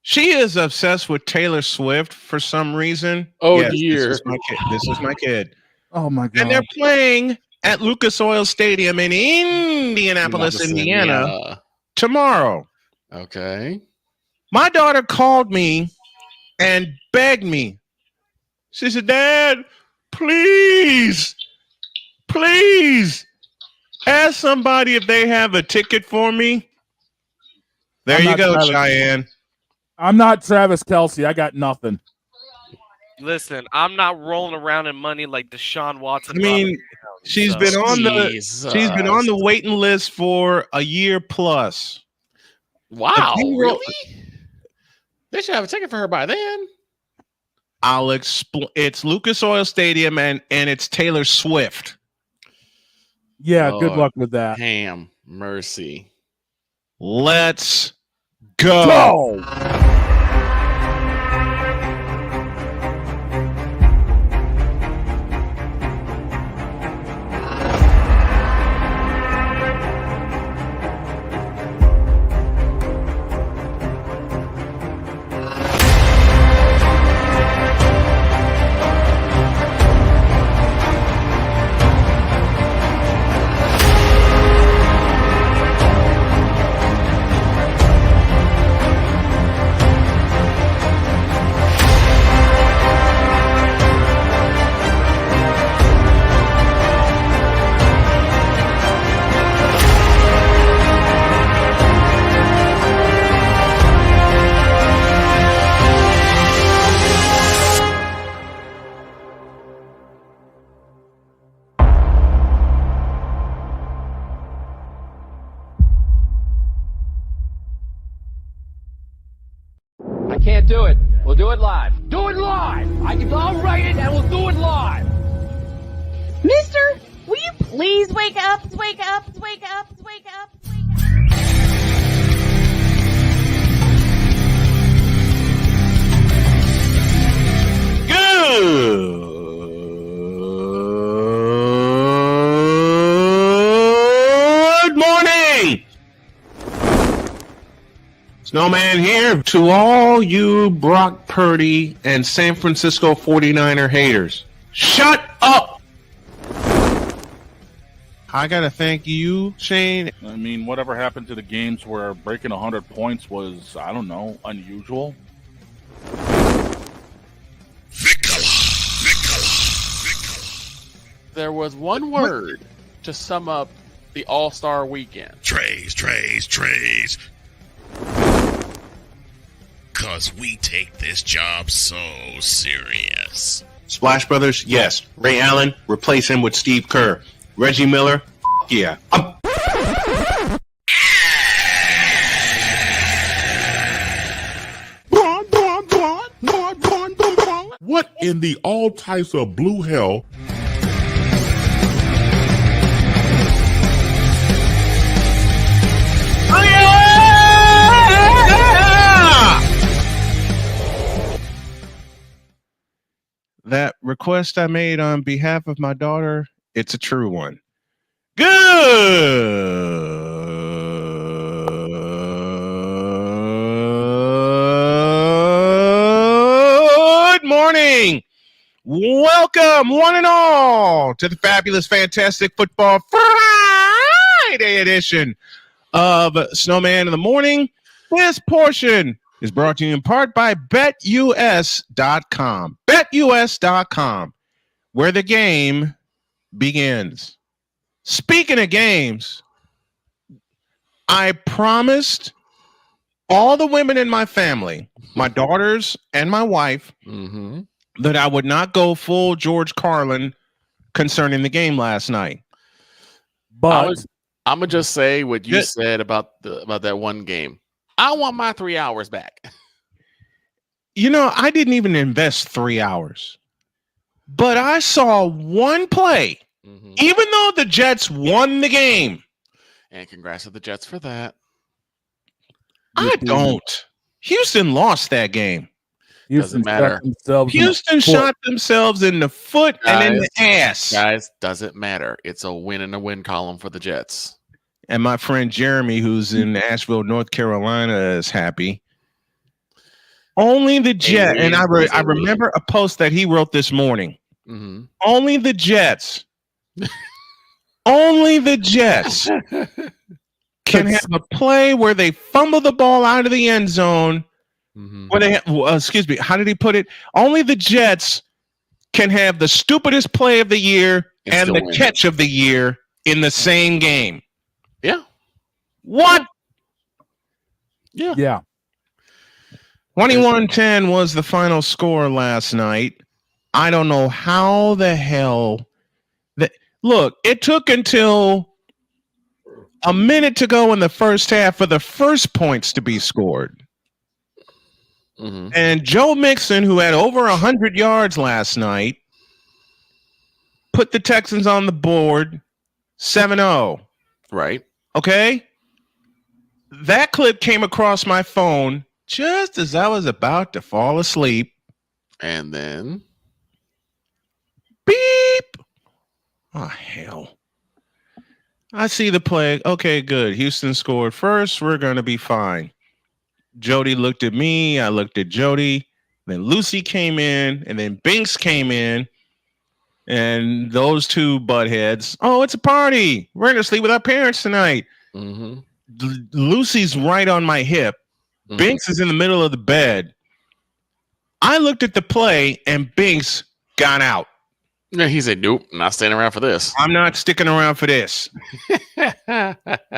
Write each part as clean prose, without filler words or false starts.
She is obsessed with Taylor Swift for some reason. Oh Yes, dear. this is my kid. This is my kid. Oh my And they're god. playing at Lucas Oil Stadium in Indianapolis, Indiana tomorrow. Okay. My daughter called me and begged me. She said, Dad, please, ask somebody if they have a ticket for me. There you go, Cheyenne. I'm not Travis Kelce. I got nothing. Listen, I'm not rolling around in money like Deshaun Watson. I mean, she's been on the waiting list for a year plus. Wow, really? They should have a ticket for her by then. I'll explain. It's Lucas Oil Stadium and it's Taylor Swift. Yeah, good luck with that. Ham mercy. Let's go. Can't do it. We'll do it live. Do it live. I'll write it and we'll do it live. Mister, will you please wake up? Wake up. Wake up. Wake up. Wake up. Good morning. Snowman here to all you Brock Purdy and San Francisco 49er haters. Shut up! I gotta thank you, Shane. I mean, whatever happened to the games where breaking 100 points was, I don't know, unusual? There was one word to sum up the All-Star weekend. Trays. Because we take this job so serious. Splash Brothers, yes. Ray Allen, replace him with Steve Kerr. Reggie Miller, yeah. What in the all types of blue hell? That request I made on behalf of my daughter, it's a true one. Good morning. Welcome, one and all, to the fabulous, fantastic Football Friday edition of Snowman in the Morning. This portion is brought to you in part by BetUS.com. BetUS.com, where the game begins. Speaking of games, I promised all the women in my family, my daughters and my wife, that I would not go full George Carlin concerning the game last night. But I'm gonna just say what you said about that one game. I want my 3 hours back. You know, I didn't even invest 3 hours, but I saw one play, even though the Jets won the game. And congrats to the Jets for that. I don't. Houston lost that game. Doesn't matter. Houston shot themselves in the foot and in the ass. Guys, doesn't matter. It's a win in the win column for the Jets. And my friend Jeremy, who's in Asheville, North Carolina, is happy. Only the Jets, and I Aliens, remember a post that he wrote this morning. Mhm. Only the Jets, only the Jets can have a play where they fumble the ball out of the end zone. Mhm. Where they, excuse me, how did he put it? Only the Jets can have the stupidest play of the year And and still the win. catch of the year in the same game. Yeah. What? Yeah. 21-10 was the final score last night. I don't know how the hell that. Look, it took until a minute to go in the first half for the first points to be scored. Mhm. And Joe Mixon, who had over 100 yards last night, put the Texans on the board 7-0. Right. Okay? That clip came across my phone just as I was about to fall asleep. And then Beep. Oh, hell. I see the play. Okay, good. Houston scored first. We're going to be fine. Jody looked at me. I looked at Jody. Then Lucy came in, and then Binks came in. And those two butt heads. Oh, it's a party. We're going to sleep with our parents tonight. mhm. Lucy's right on my hip. Mhm. Binks is in the middle of the bed. I looked at the play, and Binks got out. Yeah, he said, "Nope, not standing around for this." I'm not sticking around for this.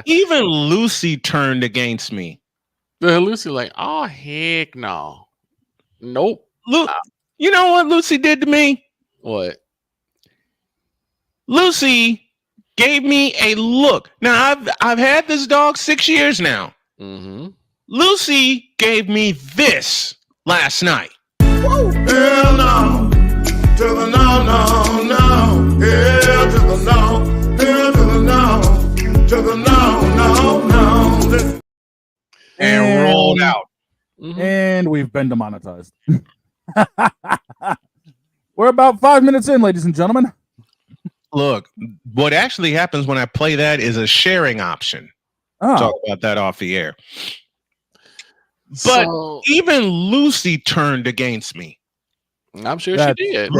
Even Lucy turned against me. Lucy like, "Oh heck no, nope." Look, you know what Lucy did to me? What? Lucy gave me a look. Now I've had this dog 6 years now. Mm-hmm. Lucy gave me this last night. Hell no. To the no, no, no. Hell to the no. Hell to the no. To the no, no, no. And rolled out. Mm-hmm. And we've been demonetized. We're about 5 minutes in, ladies and gentlemen. Look, what actually happens when I play that is a sharing option. Oh. Talk about that off the air. But So, even Lucy turned against me. I'm sure That's- she did.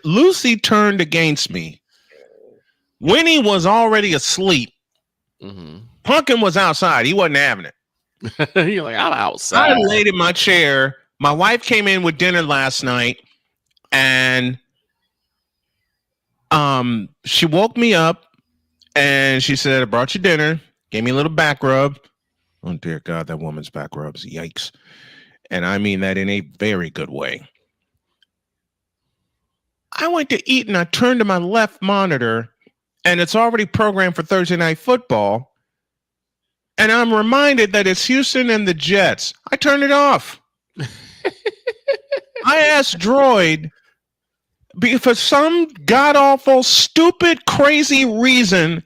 Lucy turned against me. Winnie was already asleep. Mm-hmm. Punkin was outside. He wasn't having it. You're like, I'm outside. I laid in my chair. My wife came in with dinner last night, and she woke me up, and she said, "I brought you dinner." Gave me a little back rub. Oh dear God, that woman's back rubs! Yikes! And I mean that in a very good way. I went to eat, and I turned to my left monitor, and it's already programmed for Thursday Night Football. And I'm reminded that it's Houston and the Jets. I turned it off. I asked Droid, because for some god-awful, stupid, crazy reason,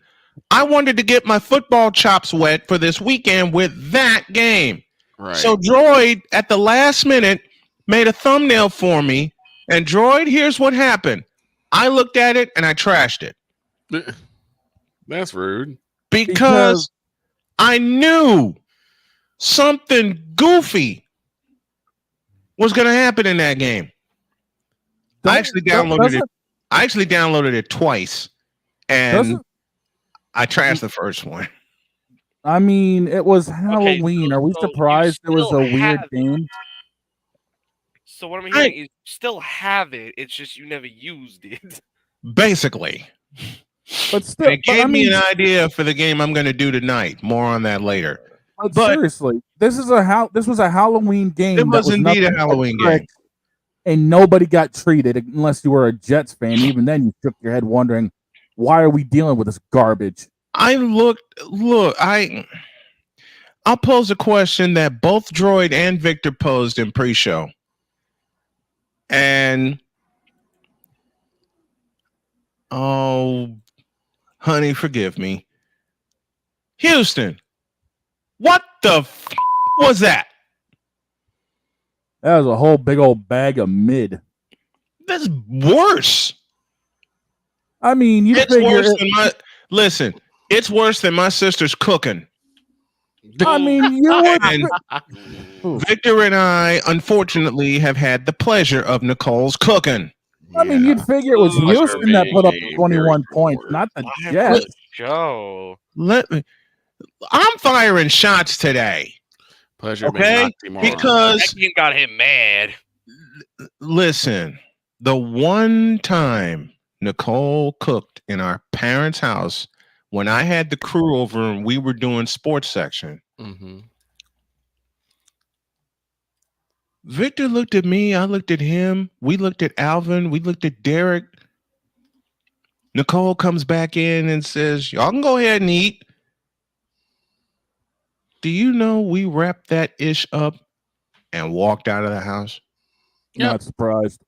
I wanted to get my football chops wet for this weekend with that game. Right. So Droid, at the last minute, made a thumbnail for me. And Droid, here's what happened. I looked at it, and I trashed it. That's rude. Because I knew something goofy was going to happen in that game. I actually downloaded it twice, and I trashed the first one. I mean, it was Halloween. Are we so surprised it was still a weird have game? So what I'm hearing is you still have it. It's just you never used it. Basically. But still, It gave me an idea for the game I'm going to do tonight. More on that later. But seriously, this was a Halloween game. It was indeed a Halloween game. And nobody got treated unless you were a Jets fan. Even then, you shook your head wondering, why are we dealing with this garbage? I'll pose a question that both Droid and Victor posed in pre-show. And oh, honey, forgive me. Houston, what the was that? That was a whole big old bag of mid. That's worse. I mean, it's worse than listen, it's worse than my sister's cooking. I mean, you And would. Victor and I, unfortunately, have had the pleasure of Nicole's cooking. I mean, you'd figure it was Pleasure Houston that put up being the a 21 very points, good not the Why Jets. would Joe? Let me. I'm firing shots today. pleasure being Okay, oxymoron. because That game got him mad. listen, the one time Nicole cooked in our parents' house when I had the crew over and we were doing sports section, Mhm. Victor looked at me, I looked at him, we looked at Alvin, we looked at Derek. Nicole comes back in and says, "Y'all can go ahead and eat." Do you know we wrapped that ish up and walked out of the house? Yep. Not surprised.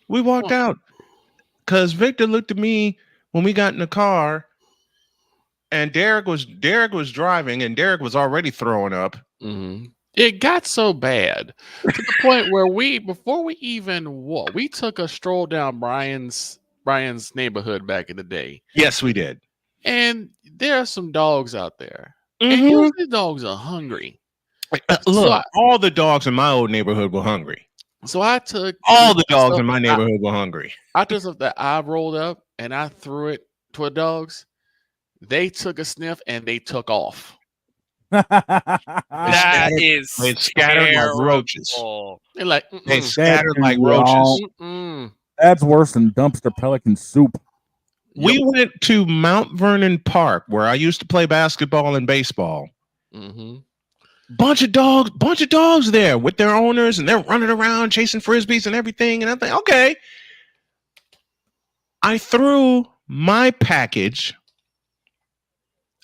We walked out because Victor looked at me when we got in the car, and Derek was driving, and Derek was already throwing up. Mhm. It got so bad to the point where before we even walked, we took a stroll down Brian's neighborhood back in the day, Yes, we did. and there are some dogs out there, and Mhm. usually dogs are hungry. Look, all the dogs in my old neighborhood were hungry. So I took All the dogs in my neighborhood were hungry. I took stuff that I rolled up and I threw it to the dogs. They took a sniff and they took off. That is They scattered like roaches. terrible. They're like, They "Mm-mm, scattered That's like wrong. roaches. mm-mm." That's worse than dumpster pelican soup. We went to Mount Vernon Park where I used to play basketball and baseball. Mhm. Bunch of dogs there with their owners, and they're running around chasing frisbees and everything. And I think, okay. I threw my package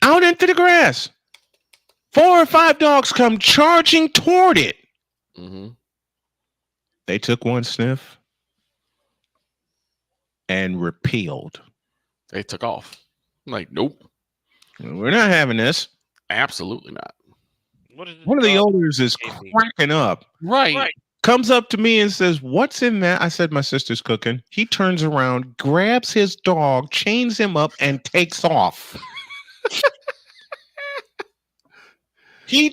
out into the grass. 4 or 5 dogs come charging toward it. Mhm. They took one sniff and repealed. They took off. I'm like, nope, We're not having this. absolutely not. What is One of the dog owners is gave me? cracking up. Right. Comes up to me and says, "What's in that?" I said, "My sister's cooking." He turns around, grabs his dog, chains him up, and takes off. He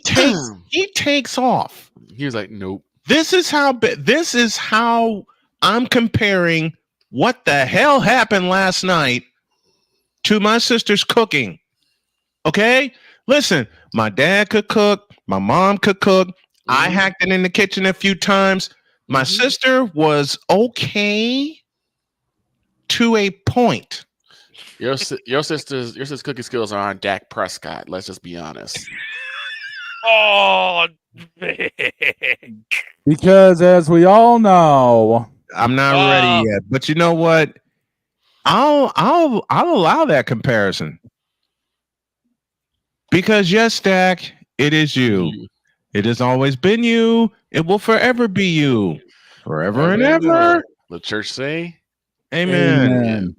takes off. He was like, nope. This is how I'm comparing what the hell happened last night to my sister's cooking. Okay? Listen, my dad could cook, my mom could cook. I hacked it in the kitchen a few times. My sister was okay to a point. Your sister's cooking skills are on Dak Prescott. Let's just be honest. Oh, Because as we all know, I'm not ready yet, but you know what? I'll allow that comparison. Because yes, Dak, it is you. It has always been you. It will forever be you. Forever and ever. The church say, Amen. amen.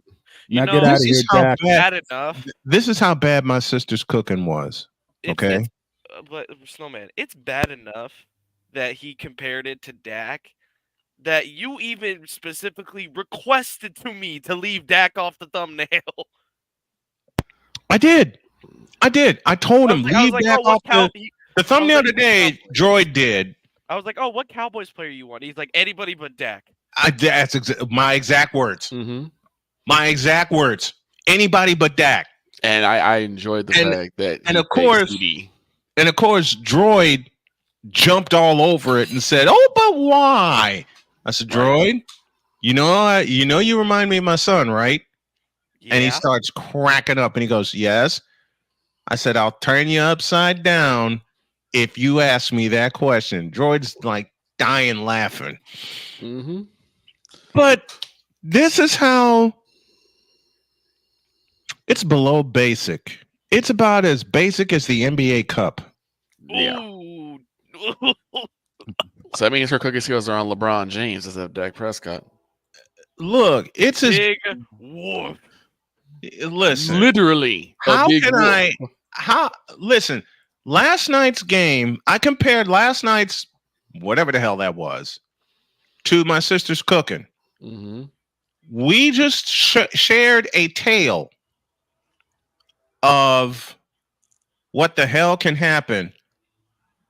Now know, get out of This here, is how Dak. bad enough. This is how bad my sister's cooking was. Okay. But Snowman, it's bad enough that he compared it to Dak. That you even specifically requested to me to leave Dak off the thumbnail. I did. I told him leave like, Dak oh, off the thumbnail today. Droid did. I was like, oh, what Cowboys player you want? He's like, anybody but Dak. That's my exact words. mm-hmm. My exact words. Anybody but Dak. And I enjoyed the fact that of course, Droid jumped all over it and said, "Oh, but why?" I said, "Droid, you remind me of my son, right?" Yeah. And he starts cracking up and he goes, "Yes." I said, "I'll turn you upside down if you ask me that question." Droid's like dying laughing. Mm-hmm. But this is how it's below basic. It's about as basic as the NBA Cup. Yeah. Ooh. So that means her cooking skills are on LeBron James instead of Dak Prescott. Look, it's as Big woof. listen. Literally. Listen, last night's game, I compared last night's whatever the hell that was to my sister's cooking. Mm-hmm. We just shared a tale of what the hell can happen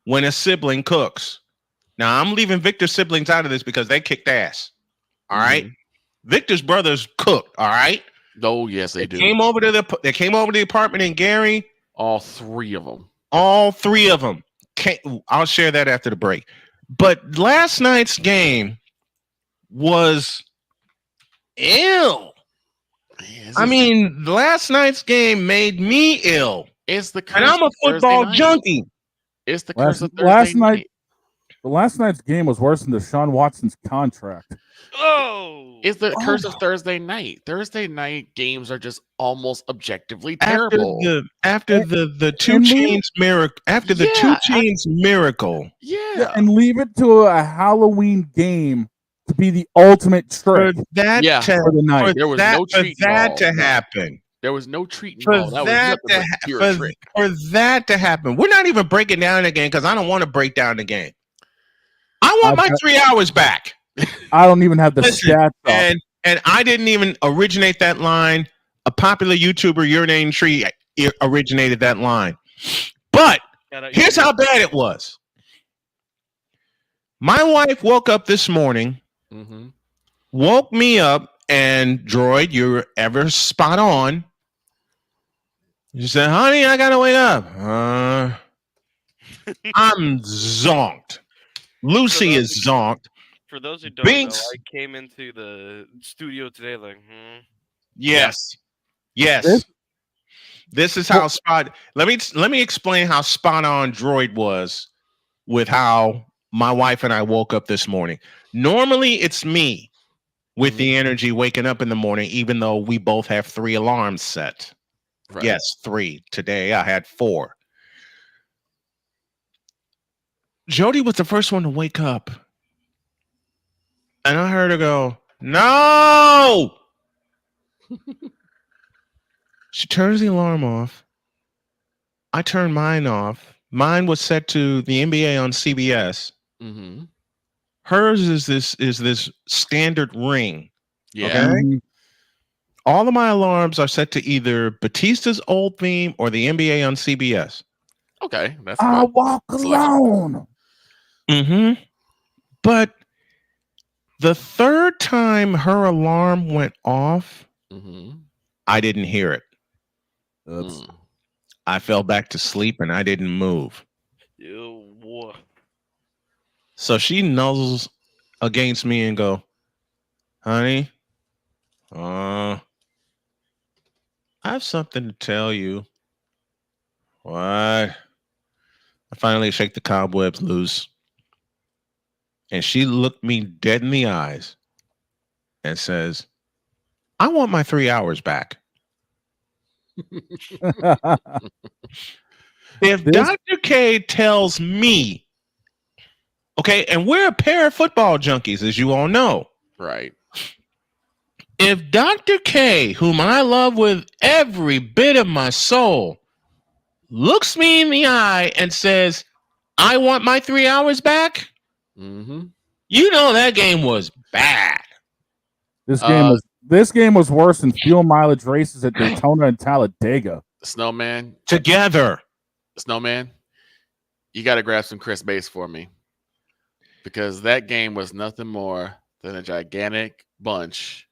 when a sibling cooks. Now, I'm leaving Victor's siblings out of this because they kicked ass. All right. Victor's brothers cooked. All right. Oh, yes, they do. They came over to the apartment in Gary. All three of them. I'll share that after the break. But last night's game was ill. I mean, last night's game made me ill. It's the curse and I'm a football junkie. It's the curse of last Thursday night. The last night's game was worse than Deshaun Watson's contract. Oh, It's the curse of Thursday night. Thursday night games are just almost objectively terrible. After the 2 Chainz miracle. After the 2 Chainz miracle. Yeah, and leave it to a Halloween game to be the ultimate trick. For that for the night. There was that, no for treat that to involved. happen. There was no treat For involved. That was that, nothing but pure trick. for that to happen. We're not even breaking down the game because I don't want to break down the game. I want my 3 hours back. I don't even have the stats up. And I didn't even originate that line. A popular YouTuber, Your Name Tree, originated that line. But here's how bad it was. My wife woke up this morning, woke me up, and Droid, you're ever spot on. She said, honey, I gotta wake up. I'm zonked. Lucy is zonked. For those who don't know, I came into the studio today like, Yes. This is how spot. Let me explain how spot on Droid was with how my wife and I woke up this morning. Normally, it's me with the energy waking up in the morning, even though we both have 3 alarms set. Right. Yes, 3. Today I had 4. Jody was the first one to wake up. And I heard her go, no! She turns the alarm off. I turn mine off. Mine was set to the NBA on CBS. Hers is this standard ring. Yeah. Okay? All of my alarms are set to either Batista's old theme or the NBA on CBS. Okay. That's I walk alone. But the third time her alarm went off, I didn't hear it. I fell back to sleep and I didn't move. So she nuzzles against me and go, honey, I have something to tell you. What? I finally shake the cobwebs loose. And she looked me dead in the eyes and says, I want my 3 hours back. If Dr. K tells me, okay, and we're a pair of football junkies, as you all know. Right. If Dr. K, whom I love with every bit of my soul, looks me in the eye and says, I want my 3 hours back, you know that game was bad. This game was worse than fuel mileage races at Daytona and Talladega. Snowman. Together. Snowman, you got to grab some Chris Base for me. Because that game was nothing more than a gigantic bunch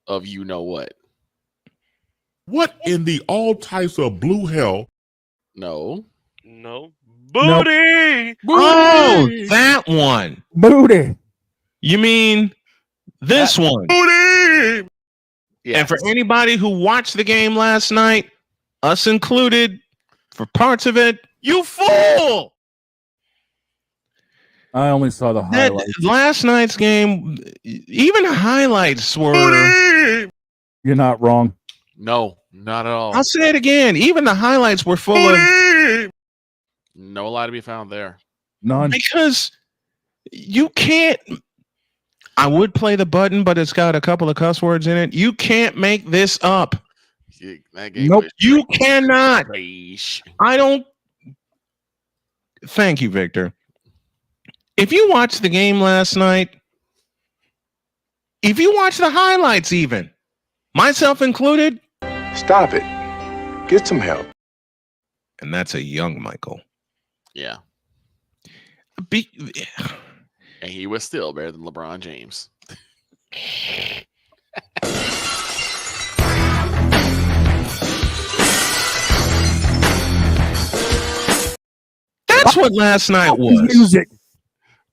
of you know what. What in the all types of blue hell? No. Booty! Oh, that one. Booty. You mean this one? Booty! Yes. And for anybody who watched the game last night, us included, for parts of it, you fool! I only saw the highlights. Last night's game, even highlights were... Booty! You're not wrong. No, not at all. I'll say it again. Even the highlights were full of... No lie to be found there. None. Because you can't... I would play the button, but it's got a couple of cuss words in it. You can't make this up. Nope. You cannot. I don't... Thank you, Victor. If you watched the game last night, if you watch the highlights even, myself included... Stop it. Get some help. and that's a young Michael. Yeah. Be- And he was still better than LeBron James. That's what last night was. Music.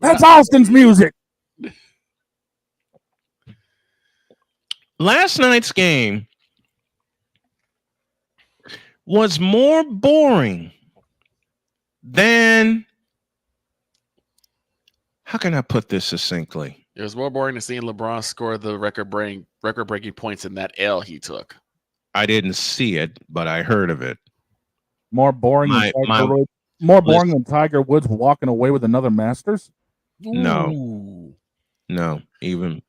That's Austin's music. Last night's game was more boring than, how can I put this succinctly? It was more boring than seeing LeBron score the record-breaking points in that L he took. I didn't see it, but I heard of it. More boring than Tiger Woods walking away with another Masters? No. No, even.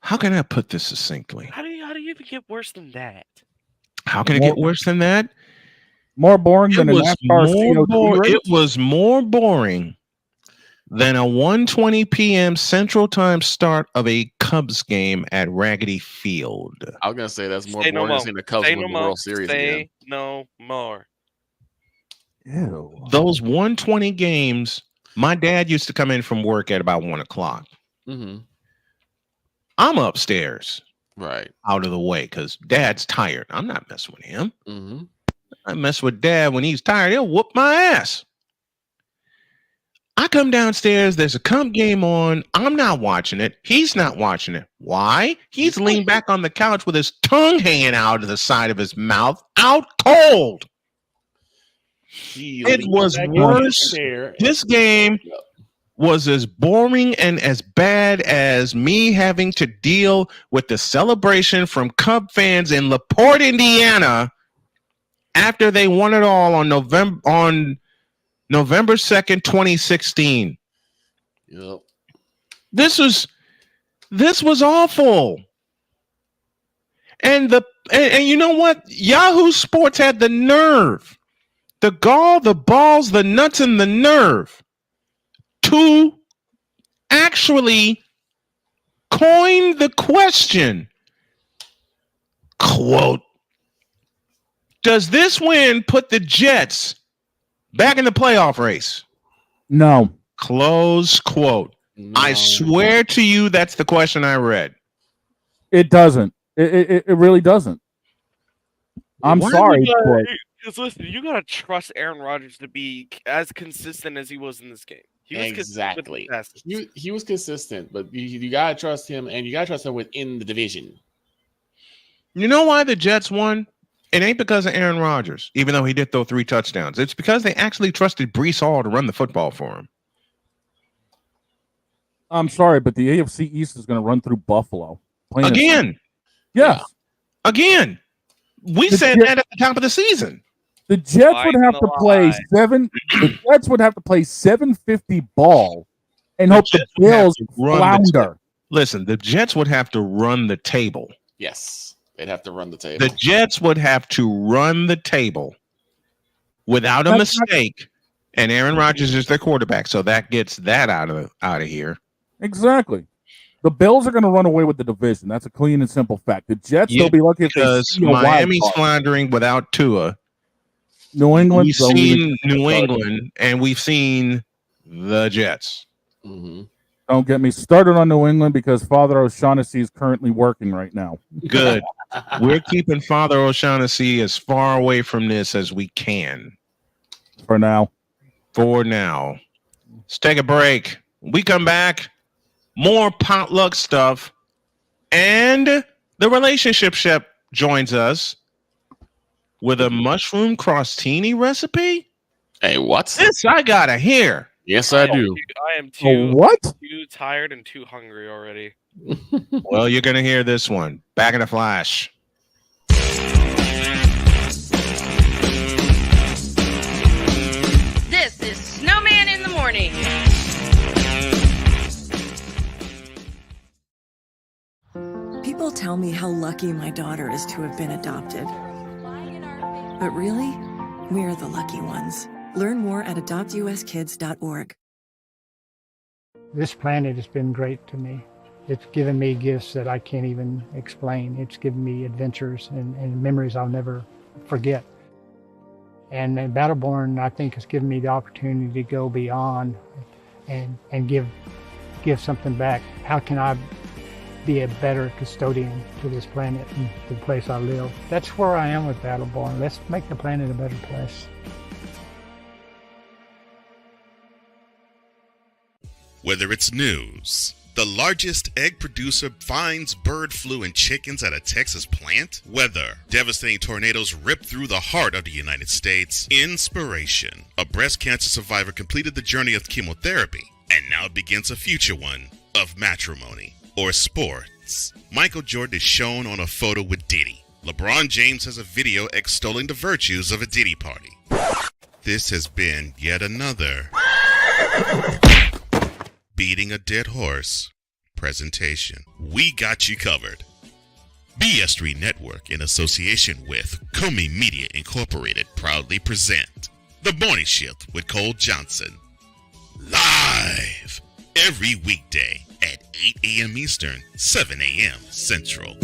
How can I put this succinctly? How do you even get worse than that? How can it get worse than that? More boring than a NASCAR CO2 race? It was more boring than a 1:20 p.m. Central Time start of a Cubs game at Raggedy Field. I was gonna say that's more boring than seeing the Cubs win the World Series again. No more. Ew. Those 1:20 games, my dad used to come in from work at about 1 o'clock. Mm-hmm. I'm upstairs, right, out of the way, because Dad's tired. I'm not messing with him. Mm-hmm. I mess with Dad when he's tired. He'll whoop my ass. I come downstairs. There's a Cub game on. I'm not watching it. He's not watching it. Why? He's leaned back on the couch with his tongue hanging out of the side of his mouth, out cold. It was worse. This game was as boring and as bad as me having to deal with the celebration from Cub fans in LaPorte, Indiana, after they won it all on November 2nd, 2016. Yep. This was awful. And you know what? Yahoo Sports had the nerve, the gall, the balls, the nuts, and the nerve to actually coin the question, quote, does this win put the Jets back in the playoff race? No. Close quote. No. I swear to you, that's the question I read. It doesn't. It really doesn't. I'm sorry. Because listen, you gotta trust Aaron Rodgers to be as consistent as he was in this game. He was exactly. He was consistent, but you gotta trust him, and you gotta trust him within the division. You know why the Jets won? It ain't because of Aaron Rodgers, even though he did throw 3 touchdowns. It's because they actually trusted Breece Hall to run the football for him. I'm sorry, but the AFC East is going to run through Buffalo. Again. Yes. Again. We said that at the top of the season. The Jets would have to play the Jets would have to play 750 ball and hope the Bills flounder. Listen, the Jets would have to run the table. Yes. They'd have to run the table. The Jets would have to run the table without a mistake, and Aaron Rodgers is their quarterback, so that gets that out of here. Exactly. The Bills are going to run away with the division. That's a clean and simple fact. The Jets, they'll be lucky if they see Miami's floundering without Tua. New England. We've seen New England, and we've seen the Jets. Mm-hmm. Don't get me started on New England because Father O'Shaughnessy is currently working right now. Good. We're keeping Father O'Shaughnessy as far away from this as we can. For now. Let's take a break. We come back. More potluck stuff. And the relationship chef joins us with a mushroom crostini recipe. Hey, what's this? I gotta hear. Yes, I do. I am too tired and too hungry already. Well, you're going to hear this one. Back in a flash. This is Snowman in the Morning. People tell me how lucky my daughter is to have been adopted. But really, we're the lucky ones. Learn more at adoptuskids.org. This planet has been great to me. It's given me gifts that I can't even explain. It's given me adventures and memories I'll never forget. And Battleborn, I think, has given me the opportunity to go beyond and give something back. How can I be a better custodian to this planet and the place I live? That's where I am with Battleborn. Let's make the planet a better place. Whether it's news, the largest egg producer finds bird flu in chickens at a Texas plant, weather, devastating tornadoes rip through the heart of the United States, inspiration, a breast cancer survivor completed the journey of chemotherapy, and now begins a future one of matrimony or sports. Michael Jordan is shown on a photo with Diddy. LeBron James has a video extolling the virtues of a Diddy party. This has been yet another Beating a Dead Horse presentation. We got you covered. BS3 Network, in association with Comey Media Incorporated, proudly present The Morning Shift with Cole Johnson. Live every weekday at 8 a.m. Eastern, 7 a.m. Central.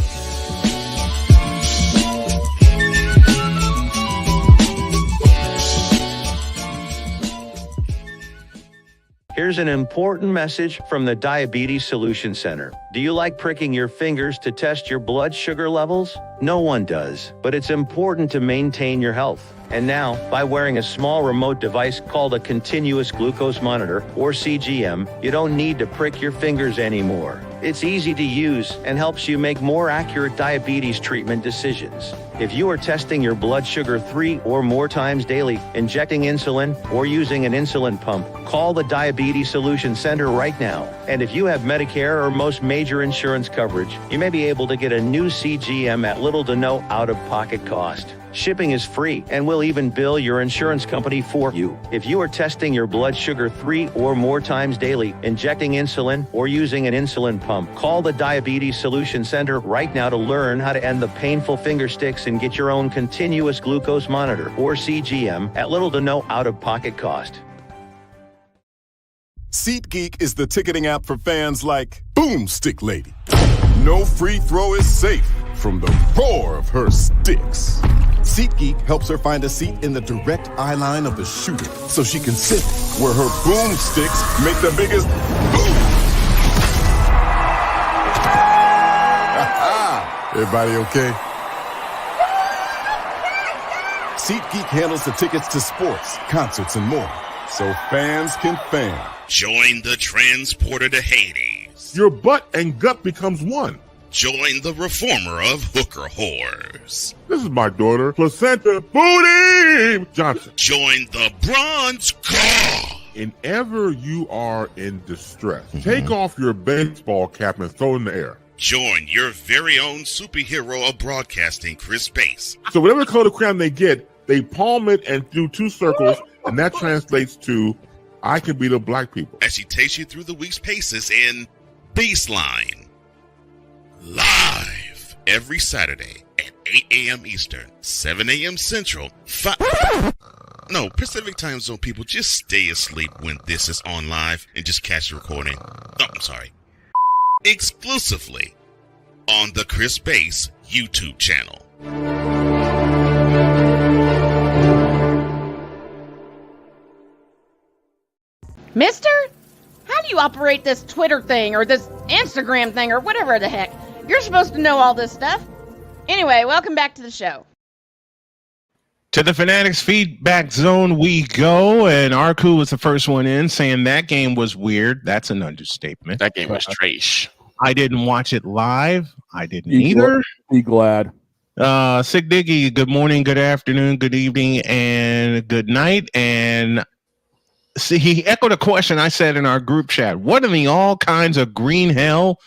Here's an important message from the Diabetes Solution Center. Do you like pricking your fingers to test your blood sugar levels? No one does, but it's important to maintain your health. And now, by wearing a small remote device called a continuous glucose monitor, or CGM, you don't need to prick your fingers anymore. It's easy to use and helps you make more accurate diabetes treatment decisions. If you are testing your blood sugar 3 or more times daily, injecting insulin, or using an insulin pump, call the Diabetes Solution Center right now. And if you have Medicare or most major insurance coverage, you may be able to get a new CGM at little to no out-of-pocket cost. Shipping is free, and we'll even bill your insurance company for you. If you are testing your blood sugar 3 or more times daily, injecting insulin, or using an insulin pump, call the Diabetes Solution Center right now to learn how to end the painful finger sticks and get your own continuous glucose monitor, or CGM, at little to no out-of-pocket cost. SeatGeek is the ticketing app for fans like Boomstick Lady. No free throw is safe from the roar of her sticks. SeatGeek helps her find a seat in the direct eye line of the shooter so she can sit where her boomsticks make the biggest boom. Everybody okay? SeatGeek handles the tickets to sports, concerts, and more, so fans can fan. Join the transporter to Hades. Your butt and gut becomes one. Join the reformer of hooker whores. This is my daughter, Placenta Booty Johnson. Join the bronze car. Whenever you are in distress, take off your baseball cap and throw it in the air. Join your very own superhero of broadcasting, Chris Bass. So whatever color crayon they get, they palm it and do 2 circles, and that translates to, I can beat up black people. As she takes you through the week's paces in Baseline. Live every Saturday at 8 a.m. Eastern, 7 a.m. Central, Pacific Time Zone people, just stay asleep when this is on live and just catch the recording. Oh, I'm sorry. Exclusively on the Chris Bass YouTube channel. Mister, how do you operate this Twitter thing or this Instagram thing or whatever the heck? You're supposed to know all this stuff. Anyway, welcome back to the show. To the Fanatics feedback zone we go, and Arku was the first one in, saying that game was weird. That's an understatement. That game was trash. I didn't watch it live. I didn't either. Be glad. Sig Diggy, good morning, good afternoon, good evening, and good night. And see, he echoed a question I said in our group chat. What in the all kinds of green hell?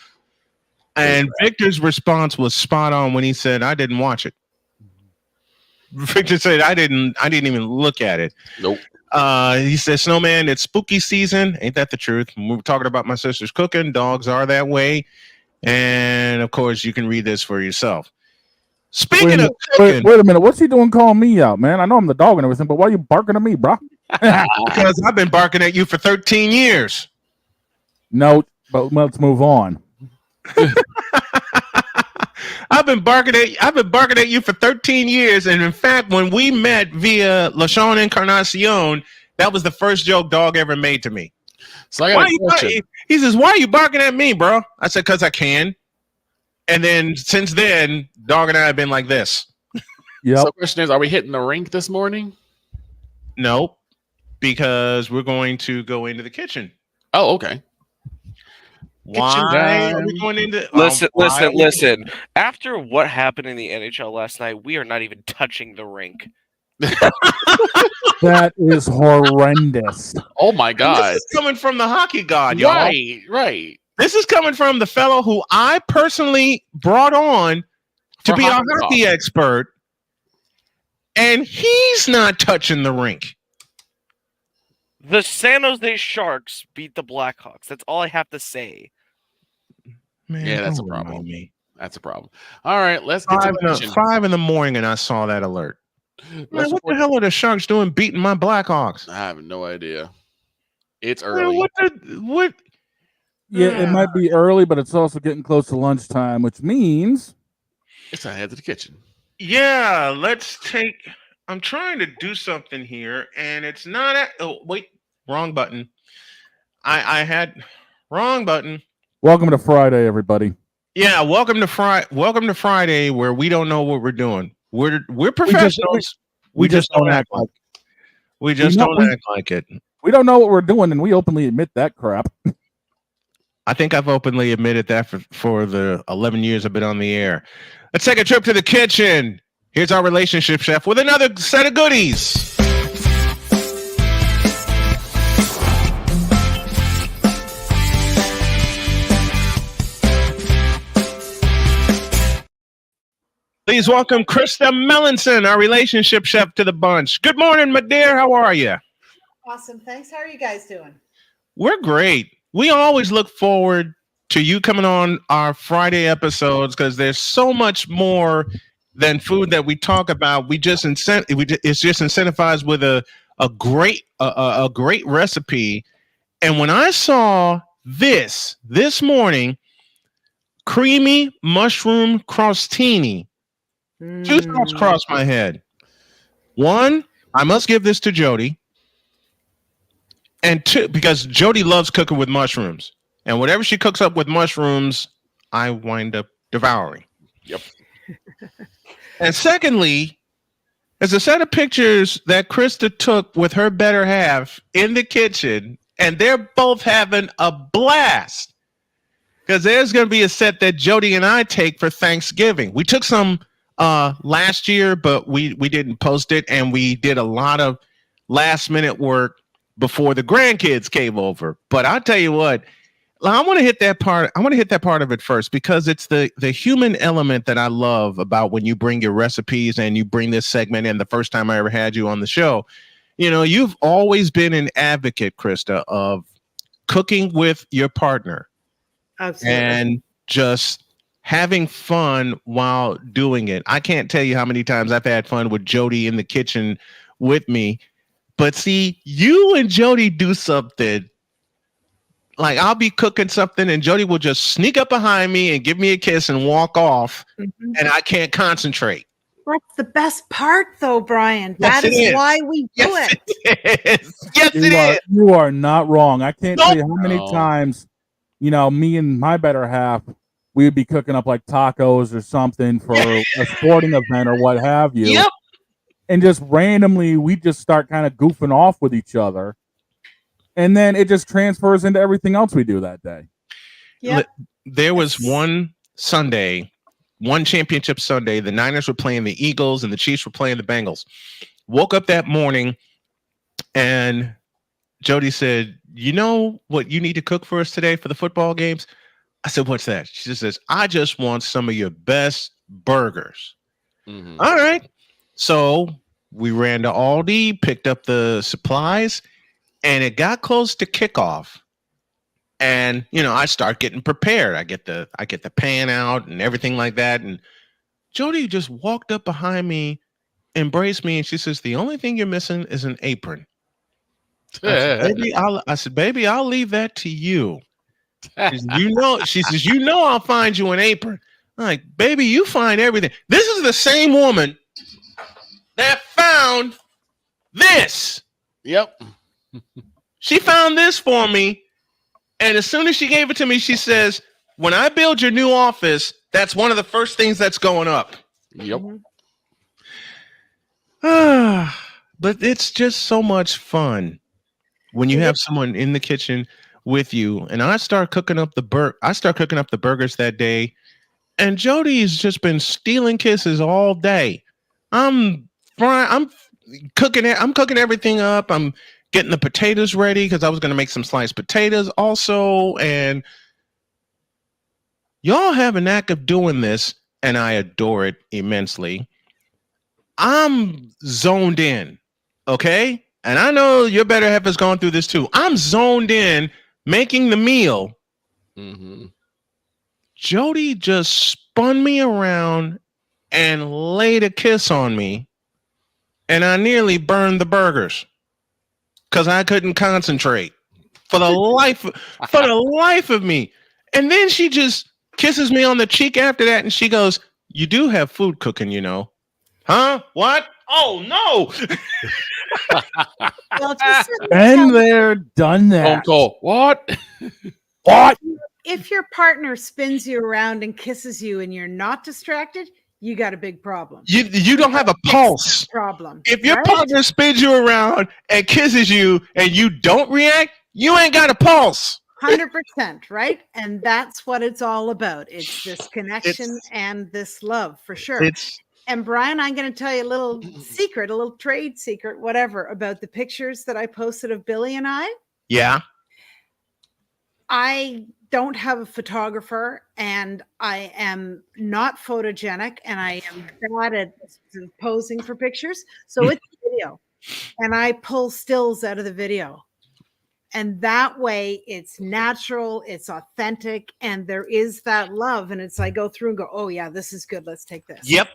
And Victor's response was spot on when he said, I didn't watch it. Victor said, I didn't even look at it. Nope. He said, Snowman, it's spooky season. Ain't that the truth? We were talking about my sister's cooking. Dogs are that way. And of course, you can read this for yourself. Speaking of cooking. Wait a minute. What's he doing calling me out, man? I know I'm the dog and everything, but why are you barking at me, bro? Because I've been barking at you for 13 years. No, but let's move on. I've been barking at you for 13 years, and in fact, when we met via LaShawn Encarnacion, that was the first joke Dog ever made to me. So I got a question. He says, "Why are you barking at me, bro?" I said, "Cause I can." And then since then, Dog and I have been like this. Yep. So the question is, are we hitting the rink this morning? Nope, because we're going to go into the kitchen. Oh, okay. Why are we going into? Listen. After what happened in the NHL last night, we are not even touching the rink. That is horrendous. Oh my God! This is coming from the hockey god, y'all. Right. This is coming from the fellow who I personally brought on to be our hockey expert, and he's not touching the rink. The San Jose Sharks beat the Blackhawks. That's all I have to say. Man, Yeah, that's a problem. That's a problem. All right, let's get to the 5 in the morning, and I saw that alert. Man, what the hell are the Sharks doing beating my Blackhawks? I have no idea. It's early. What? Yeah, it might be early, but it's also getting close to lunchtime, which means it's ahead to the kitchen. Yeah, let's take. I'm trying to do something here, and it's not. Oh, wait, wrong button. I had wrong button. Welcome to Friday, everybody. Yeah, welcome to Friday, where we don't know what we're doing. We're professionals. We just don't act like. We just don't act like it. We don't know what we're doing, and we openly admit that crap. I think I've openly admitted that for the 11 years I've been on the air. Let's take a trip to the kitchen. Here's our relationship chef with another set of goodies. Please welcome Krista Mellinson, our relationship chef, to the bunch. Good morning, my dear. How are you? Awesome. Thanks. How are you guys doing? We're great. We always look forward to you coming on our Friday episodes because there's so much more than food that we talk about. It's just incentivized with a great recipe. And when I saw this morning, creamy mushroom crostini, two thoughts crossed my head. One, I must give this to Jody. And two, because Jody loves cooking with mushrooms. And whatever she cooks up with mushrooms, I wind up devouring. Yep. And secondly, there's a set of pictures that Krista took with her better half in the kitchen, and they're both having a blast. Because there's going to be a set that Jody and I take for Thanksgiving. We took some last year, but we didn't post it, and we did a lot of last-minute work before the grandkids came over. But I'll tell you what, I want to hit that part. I want to hit that part of it first because it's the human element that I love about when you bring your recipes and you bring this segment in. The first time I ever had you on the show, you know, you've always been an advocate, Krista, of cooking with your partner. Absolutely. And just having fun while doing it. I can't tell you how many times I've had fun with Jody in the kitchen with me. But see, you and Jody do something. Like I'll be cooking something and Jody will just sneak up behind me and give me a kiss and walk off. Mm-hmm. And I can't concentrate. That's the best part, though, Brian. Yes, that is why we do it. Yes, it is. You are not wrong. I can't tell you how many times, you know, me and my better half, we would be cooking up like tacos or something for a sporting event or what have you. Yep. And just randomly, we just start kind of goofing off with each other. And then it just transfers into everything else we do that day. Yep. There was one Sunday, one championship Sunday, the Niners were playing the Eagles and the Chiefs were playing the Bengals. Woke up that morning and Jody said, "You know what you need to cook for us today for the football games?" I said, "What's that?" She just says, "I just want some of your best burgers." Mm-hmm. All right. So we ran to Aldi, picked up the supplies, and it got close to kickoff. And, you know, I start getting prepared. I get the pan out and everything like that. And Jody just walked up behind me, embraced me, and she says, "The only thing you're missing is an apron." I said, "Baby, I'll leave that to you." She says, "You know, I'll find you an apron." I'm like, baby, you find everything. This is the same woman that found this. Yep. She found this for me. And as soon as she gave it to me, she says, when I build your new office, that's one of the first things that's going up. Yep. But it's just so much fun when you have someone in the kitchen with you. And I start cooking up the burgers that day. And Jody's just been stealing kisses all day. I'm cooking everything up. I'm getting the potatoes ready because I was going to make some sliced potatoes also. And y'all have a knack of doing this, and I adore it immensely. I'm zoned in, okay? And I know your better half has gone through this too. I'm zoned in making the meal. Mm-hmm. Jody just spun me around and laid a kiss on me, and I nearly burned the burgers because I couldn't concentrate for the life of me. And then she just kisses me on the cheek after that, and she goes, "You do have food cooking, you know." Huh? What? Oh no! Well, just Been there, done that. Phone call. What? What? if your partner spins you around and kisses you and you're not distracted, you got a big problem. You don't have a pulse. Problem. If your right? partner spins you around and kisses you and you don't react, you ain't got a pulse. 100%, right? And that's what it's all about. It's this connection and this love for sure. And Brian, I'm going to tell you a little secret, a little trade secret, whatever, about the pictures that I posted of Billy and I. Yeah. I don't have a photographer and I am not photogenic and I am bad at posing for pictures. So it's a video and I pull stills out of the video. And that way it's natural, it's authentic, and there is that love. And it's I go through and go, oh yeah, this is good. Let's take this. Yep.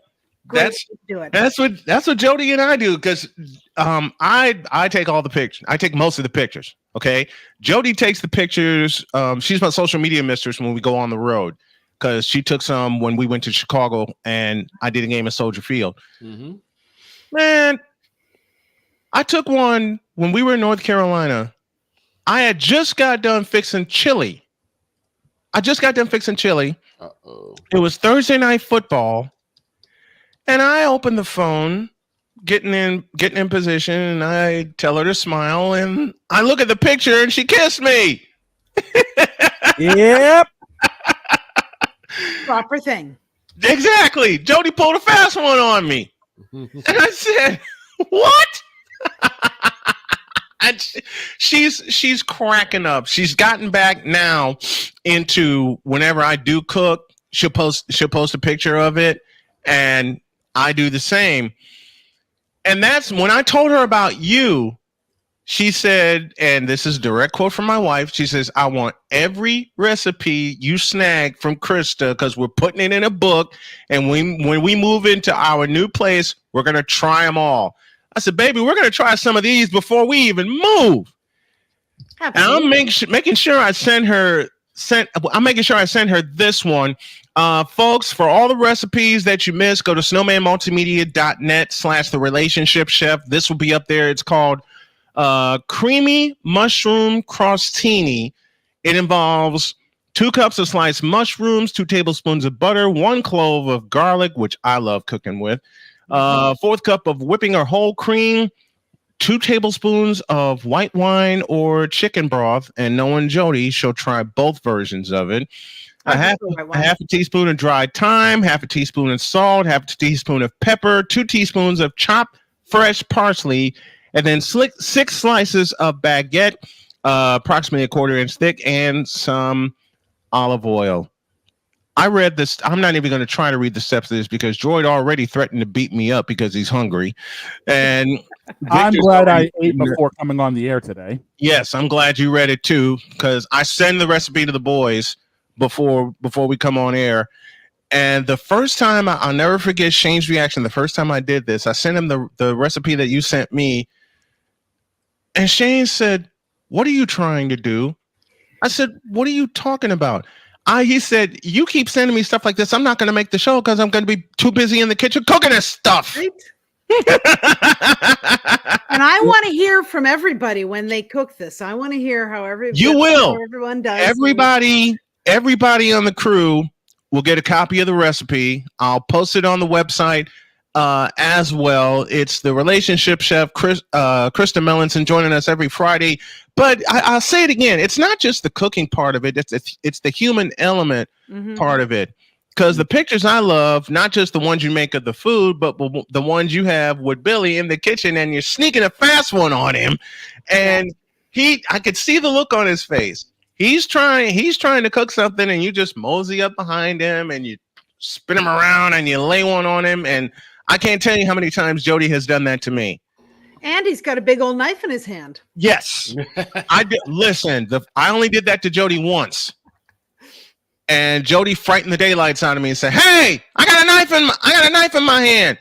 Great, do it. That's what Jody and I do because I take all the pictures. I take most of the pictures. Okay. Jody takes the pictures. She's my social media mistress when we go on the road because she took some when we went to Chicago and I did a game at Soldier Field. Mm-hmm. Man, I took one when we were in North Carolina. I had just got done fixing chili. Uh-oh. It was Thursday night football. And I opened the phone, getting in position, and I tell her to smile, and I look at the picture, and she kissed me. Yep. Proper thing. Exactly. Jody pulled a fast one on me. And I said, what? And she's cracking up. She's gotten back now into whenever I do cook, she'll post a picture of it, and I do the same. And that's when I told her about you, she said, and this is a direct quote from my wife, she says, I want every recipe you snag from Krista because we're putting it in a book. And when we move into our new place, we're going to try them all. I said, baby, we're going to try some of these before we even move. Absolutely. And I'm making sure I send her this one. Folks, for all the recipes that you missed, go to snowmanmultimedia.net/the relationship chef. This will be up there. It's called creamy mushroom crostini. It involves 2 cups of sliced mushrooms, 2 tablespoons of butter, 1 clove of garlic, which I love cooking with, 1/4 cup of whipping or whole cream, 2 tablespoons of white wine or chicken broth, and knowing Jody, she'll try both versions of it. A half a teaspoon of dried thyme, half a teaspoon of salt, half a teaspoon of pepper, 2 teaspoons of chopped fresh parsley, and then 6 slices of baguette, approximately 1/4 inch thick, and some olive oil. I read this. I'm not even going to try to read the steps of this because Droid already threatened to beat me up because he's hungry. And I'm glad I ate before coming on the air today. Yes, I'm glad you read it too because I send the recipe to the boys before we come on air. And the first time, I'll never forget Shane's reaction. The first time I did this, I sent him the recipe that you sent me. And Shane said, what are you trying to do? I said, what are you talking about? He said, you keep sending me stuff like this. I'm not going to make the show because I'm going to be too busy in the kitchen cooking this stuff. Right? And I want to hear from everybody when they cook this. I want to hear how everyone does. Everybody on the crew will get a copy of the recipe. I'll post it on the website as well. It's the relationship chef, Krista Mellinson, joining us every Friday. But I'll say it again. It's not just the cooking part of it. It's the human element part of it. Because the pictures I love, not just the ones you make of the food, but the ones you have with Billy in the kitchen, and you're sneaking a fast one on him. And I could see the look on his face. He's trying to cook something, and you just mosey up behind him and you spin him around and you lay one on him. And I can't tell you how many times Jody has done that to me. And he's got a big old knife in his hand. Yes. I did. Listen, I only did that to Jody once. And Jody frightened the daylights out of me and said, "Hey, I got a knife in my hand."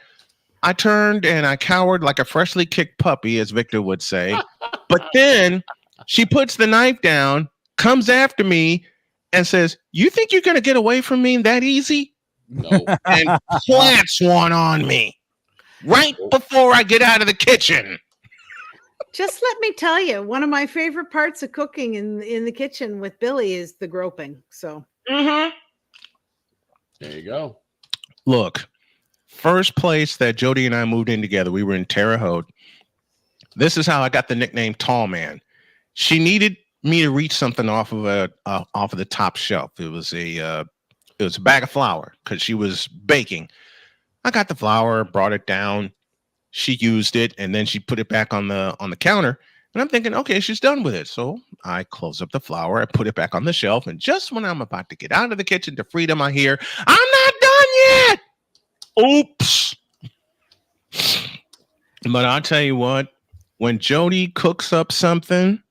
I turned and I cowered like a freshly kicked puppy, as Victor would say. But then she puts the knife down, comes after me, and says, "You think you're going to get away from me that easy?" No. And plants one on me right before I get out of the kitchen. Just let me tell you, one of my favorite parts of cooking in the kitchen with Billy is the groping. So. There you go. Look, first place that Jody and I moved in together, we were in Terre Haute. This is how I got the nickname Tall Man. She needed me to reach something off of the top shelf. It was a bag of flour because she was baking. I got the flour, brought it down. She used it, and then she put it back on the counter. And I'm thinking, okay, she's done with it. So I close up the flour, I put it back on the shelf, and just when I'm about to get out of the kitchen to freedom, I hear, "I'm not done yet." Oops. But I'll tell you what, when Jody cooks up something,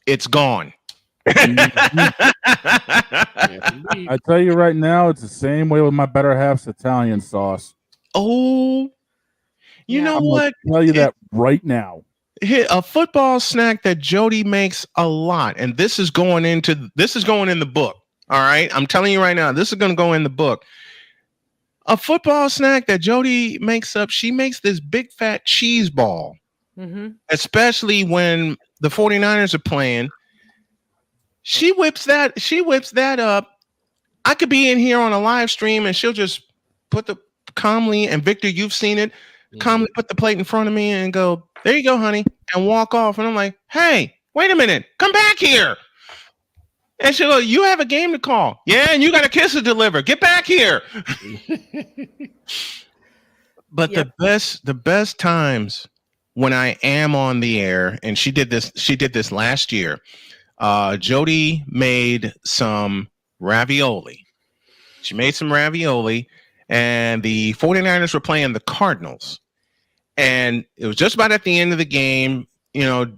it's gone. I tell you right now, it's the same way with my better half's Italian sauce. Oh, you know I'm what? Tell you that right now. A football snack that Jody makes a lot, and this is going in the book. All right, I'm telling you right now, this is going to go in the book. A football snack that Jody makes up. She makes this big fat cheese ball, especially when the 49ers are playing. She whips that up. I could be in here on a live stream, and she'll just put calmly, and Victor, you've seen it. Calmly put the plate in front of me and go, "There you go, honey," and walk off. And I'm like, "Hey, wait a minute, come back here." And she'll go, "You have a game to call." "Yeah, and you got a kiss to deliver. Get back here." But the best times when I am on the air, and she did this last year. Jody made some ravioli. She made some ravioli, and the 49ers were playing the Cardinals. And it was just about at the end of the game. You know,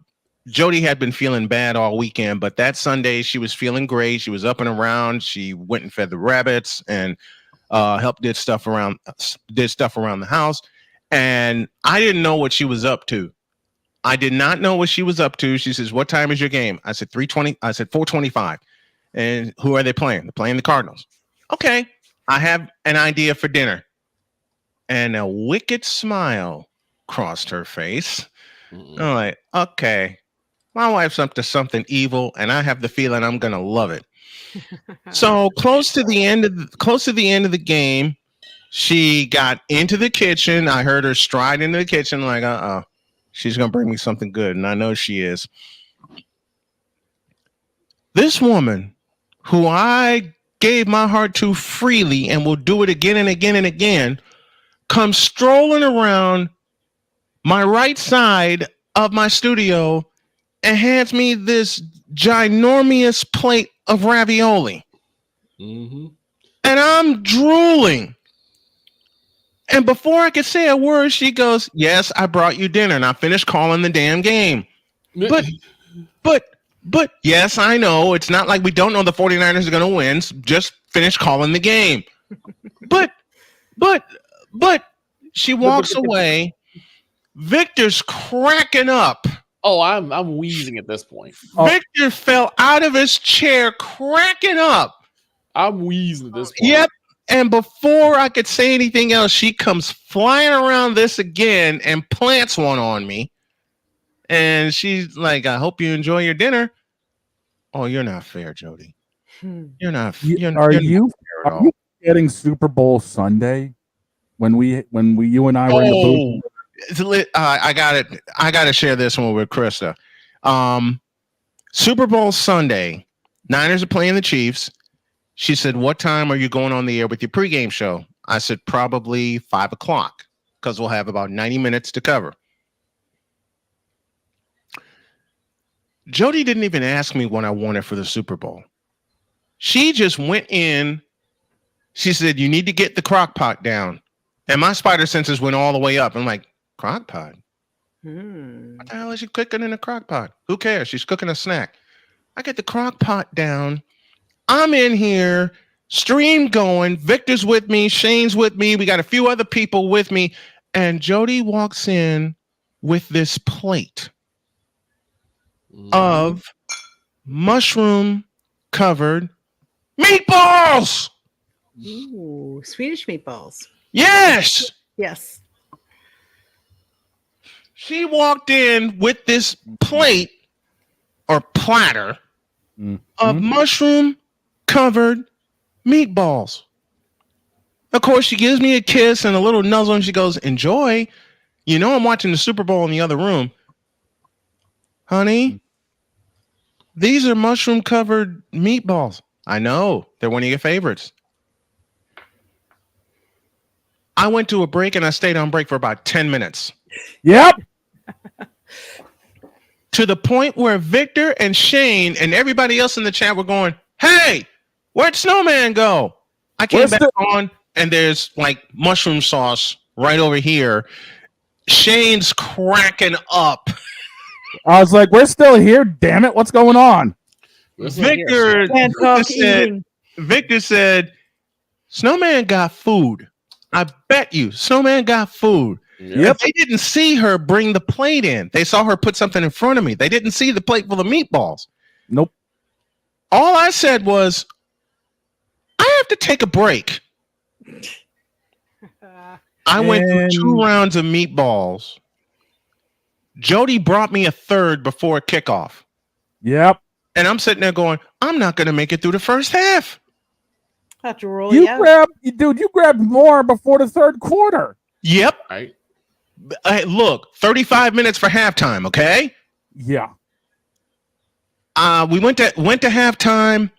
Jody had been feeling bad all weekend, but that Sunday she was feeling great. She was up and around. She went and fed the rabbits and did stuff around the house. And I didn't know what she was up to. I did not know what she was up to. She says, "What time is your game?" I said 3:20. I said 4:25. And who are they playing? They're playing the Cardinals. Okay, I have an idea for dinner. And a wicked smile crossed her face. I'm like, okay, my wife's up to something evil, and I have the feeling I'm gonna love it. So close to the end of the game, she got into the kitchen. I heard her stride into the kitchen, like, she's gonna bring me something good, and I know she is. This woman, who I gave my heart to freely and will do it again and again and again, comes strolling around my right side of my studio and hands me this ginormous plate of ravioli. And I'm drooling. And before I could say a word, she goes, "Yes, I brought you dinner." And I finished calling the damn game. But yes, I know. It's not like we don't know the 49ers are going to win. So just finish calling the game. But she walks away. Victor's cracking up. Oh, I'm wheezing at this point. Victor fell out of his chair, cracking up. I'm wheezing at this point. Yep. And before I could say anything else, she comes flying around this again and plants one on me. And she's like, I hope you enjoy your dinner. Oh, you're not fair, Jody. You're not. Are you getting Super Bowl Sunday when you and I were in the booth? I got it. I got to share this one with Krista. Super Bowl Sunday, Niners are playing the Chiefs. She said, "What time are you going on the air with your pregame show?" I said, "Probably 5:00, because we'll have about 90 minutes to cover." Jody didn't even ask me what I wanted for the Super Bowl. She just went in. She said, "You need to get the crock pot down." And my spider senses went all the way up. I'm like, crock pot? What the hell is she cooking in a crock pot? Who cares? She's cooking a snack. I get the crock pot down. I'm in here, stream going. Victor's with me. Shane's with me. We got a few other people with me. And Jody walks in with this plate of mushroom-covered meatballs. Ooh, Swedish meatballs. Yes. Yes. She walked in with this plate or platter of mushroom-covered meatballs. Of course, she gives me a kiss and a little nuzzle, and she goes, "Enjoy. You know I'm watching the Super Bowl in the other room. Honey, these are mushroom-covered meatballs." I know. They're one of your favorites. I went to a break, and I stayed on break for about 10 minutes. Yep. To the point where Victor and Shane and everybody else in the chat were going, "Hey, where'd Snowman go?" I came back on, and there's like mushroom sauce right over here. Shane's cracking up. I was like, "We're still here, damn it! What's going on?" Victor said, "Snowman got food. I bet you Snowman got food." Yep. They didn't see her bring the plate in. They saw her put something in front of me. They didn't see the plate full of meatballs. Nope. All I said was, "I have to take a break." I went through 2 rounds of meatballs. Jody brought me a third before kickoff. Yep. And I'm sitting there going, I'm not going to make it through the first half. Have to roll You grabbed more before the third quarter. Yep. Right. Look, 35 minutes for halftime, okay? Yeah. We went to halftime.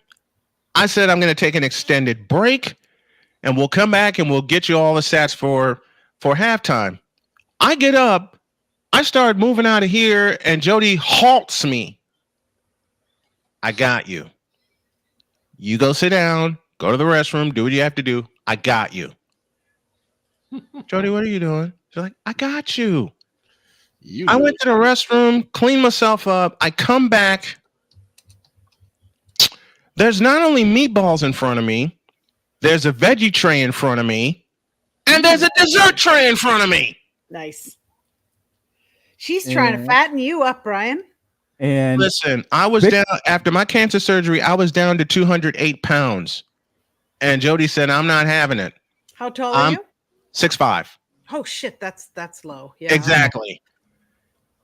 I said I'm going to take an extended break, and we'll come back and we'll get you all the stats for halftime. I get up, I start moving out of here, and Jody halts me. "I got you. You go sit down, go to the restroom, do what you have to do. I got you." "Jody, what are you doing?" She's like, "I got you." I went to the restroom, cleaned myself up. I come back. There's not only meatballs in front of me, there's a veggie tray in front of me, and there's a dessert tray in front of me. Nice. She's trying to fatten you up, Brian. And listen, I was down after my cancer surgery. I was down to 208 pounds, and Jody said, "I'm not having it." How tall are you? 6'5". Oh shit, that's low. Yeah. Exactly.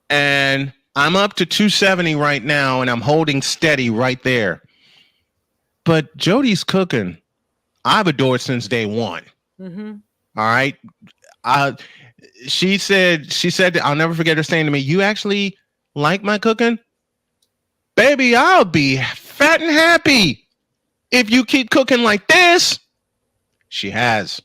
And I'm up to 270 right now, and I'm holding steady right there. But Jody's cooking. I've adored since day one. Mm-hmm. All right. She said, I'll never forget her saying to me, "You actually like my cooking? Baby, I'll be fat and happy if you keep cooking like this." She has.